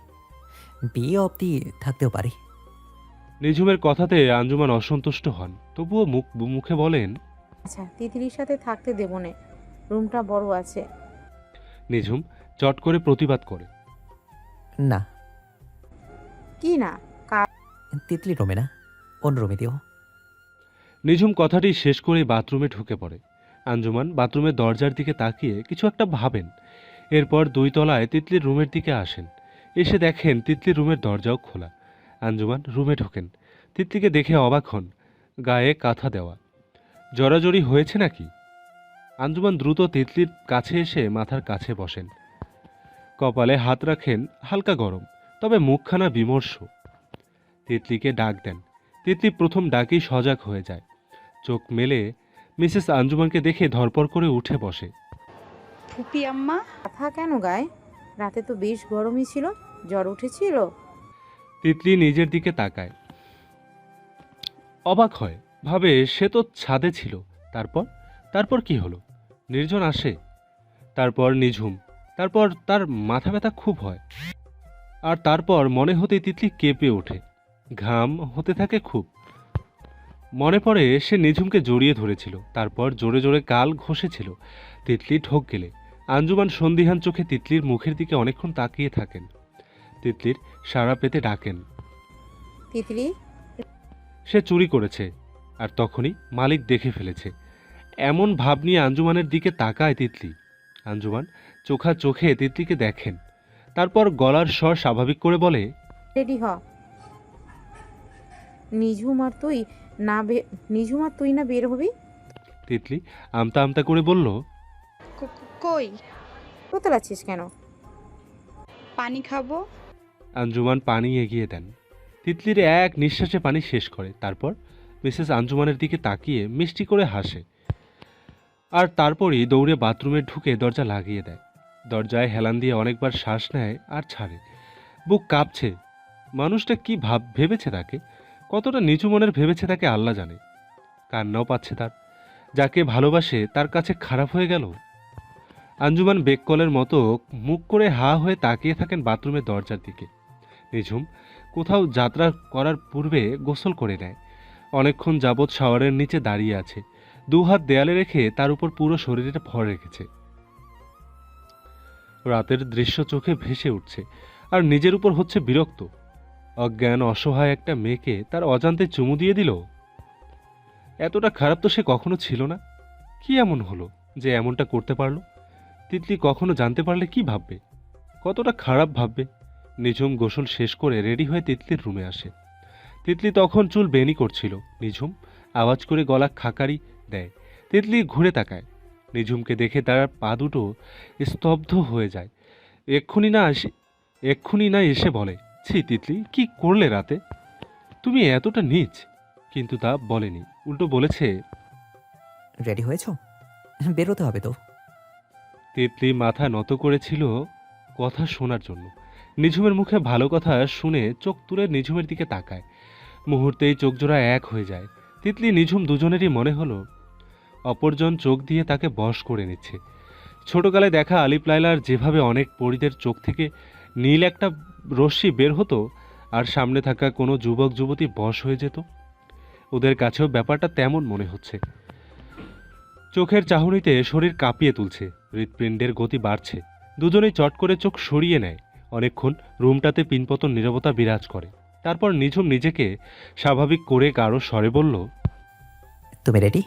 বিয়ে অবধি থাকতেও পারি। নিঝুমের কথাতে আঞ্জুমান অসন্তুষ্ট হন, তবুও মুখে বলেন, আচ্ছা, তিতলির সাথে থাকতে দেবো নে, রুমটা বড় আছে। নিঝুম চট করে প্রতিবাদ করে, না, কি না? তিতলি রুমে না, অন্য রুমে দিও। নিঝুম কথাটি শেষ করে বাথরুমে ঢুকে পড়ে। আঞ্জুমান বাথরুমের দরজার দিকে তাকিয়ে কিছু একটা ভাবেন। এরপর 2 তলায় তিতলির রুমের দিকে আসেন। এসে দেখেন তিতলির রুমের দরজাও খোলা। আঞ্জুমান রুমে ঢোকেন। তিতলিকে দেখে অবাক হন, গায়ে কাঁথা দেওয়া। জড়াজড়ি হয়েছে নাকি? আঞ্জুমান দ্রুত তিতলির কাছে এসে মাথার কাছে বসেন। কপালে হাত রাখেন, হালকা গরম, তবে মুখখানা বিমর্ষ। তিতলিকে ডাক দেন। তিতলি প্রথম ডাকেই সজাগ হয়ে যায়। চোখ মেলে মিসেস আঞ্জুমানকে দেখে ধরপর করে উঠে বসে। ফুপি আম্মা, কথা কেন গায়ে? রাতে তো বেশ গরমই ছিল, জ্বর উঠেছিল? তিতলি নিজের দিকে তাকায়, অবাক হয়, ভাবে সে তো ছাদে ছিল। তারপর কি হলো? নির্জন আসে, তারপর নিঝুম, তারপর তার মাথা ব্যথা খুব হয়, আর তারপর মনে হতেই তিতলি কেঁপে ওঠে, ঘাম হতে থাকে খুব। মনে পড়ে সে নিঝুমকে জড়িয়ে ধরেছিল, তারপর জোরে জোরে গাল ঘষেছিল। তিতলি ঢোক গেলে আঞ্জুমান সন্দিহান চোখে তিতলির মুখের দিকে অনেকক্ষণ তাকিয়ে থাকেন। তিতলির সাড়া পেতে ডাকেন, তিতলি। সে চুরি করেছে, আর তখনই মালিক দেখে ফেলেছে। এমন ভাব নিয়ে আঞ্জুমানের দিকে তাকায় তিতলি। আঞ্জুমান চোখে তিতলিকে দেখেন, তারপর গলার স্বর স্বাভাবিক করে বলে, রেডি হ। নিঝুম আর তুই না বের হবি? তিতলি আমতা আমতা করে বলল, কই? তোতলাচ্ছিস কেন? পানি খাবো। আঞ্জুমান পানি এগিয়ে দেন। তিতলির এক নিঃশ্বাসে পানি শেষ করে, তারপর মিসেস আঞ্জুমানের দিকে তাকিয়ে মিষ্টি করে হাসে, আর তারপরই দৌড়ে বাথরুমে ঢুকে দরজা লাগিয়ে দেয়। দরজায় হেলান দিয়ে অনেকবার শ্বাস নেয় আর ছাড়ে। বুক কাঁপছে। মানুষটা কি ভেবেছে তাকে, কতটা নিচু মনের ভেবেছে তাকে আল্লাহ জানে। কান্নাও পাচ্ছে তার, যাকে ভালোবাসে তার কাছে খারাপ হয়ে গেল। আঞ্জুমান বেককলের মতো মুখ করে হা হয়ে তাকিয়ে থাকেন বাথরুমের দরজার দিকে। নিঝুম কোথাও যাত্রা করার পূর্বে গোসল করে নেয়। অনেকক্ষণ যাবৎ শাওয়ারের নিচে দাঁড়িয়ে আছে, 2 হাত দেয়ালে রেখে তার উপর পুরো শরীরটা ভর রেখেছে। রাতের দৃশ্য চোখে ভেসে উঠছে, আর নিজের উপর হচ্ছে বিরক্ত। অজ্ঞান অসহায় একটা মেয়েকে তার অজান্তে চুমু দিয়ে দিল। এতটা খারাপ তো সে কখনো ছিল না। কি এমন হলো যে এমনটা করতে পারলো? তিতলি কখনো জানতে পারলে কি ভাববে, কতটা খারাপ ভাববে। নিঝুম গোসল শেষ করে রেডি হয়ে তিতলির রুমে আসে। তিতলি তখন চুল বেনি করছিল। নিঝুম আওয়াজ করে গলা খাকারি দেয়। তিতলি ঘুরে তাকায়। নিঝুমকে দেখে তার পা দুটো স্তব্ধ হয়ে যায়। এক্ষুনি না এসে বলে, ছি তিতলি, কি করলে রাতে? তুমি এতটা নীচ। কিন্তু তা বলেনি, উল্টো বলেছে, রেডি হয়েছো? বেরোতে হবে তো। তিতলি মাথা নত করেছিল কথা শোনার জন্য। নিঝুমের মুখে ভালো কথা শুনে চোখ তুলে নিঝুমের দিকে তাকায়। মুহূর্তেই চোখজোড়া এক হয়ে যায়। তিতলি নিঝুম দুজনেরই মনে হলো অপরজন চোখ দিয়ে তাকে বশ করে নিচ্ছে। ছোটকালে দেখা আলিফ লায়লার যেভাবে অনেক পরীদের চোখ থেকে নীল একটা রশ্মি বের হতো আর সামনে থাকা কোনো যুবক যুবতী বশ হয়ে যেত, ওদের কাছেও ব্যাপারটা তেমন মনে হচ্ছে। চোখের চাহনিতে শরীর কাঁপিয়ে তুলছে, হৃৎপিণ্ডের গতি বাড়ছে। দুজনেই চট করে চোখ সরিয়ে নেয়। অনেকক্ষণ রুমটাতে পিনপতন নীরবতা বিরাজ করে। তারপর নিঝুম নিজেকে স্বাভাবিক করে কারো স্বরে বলল, তুমি রেডি?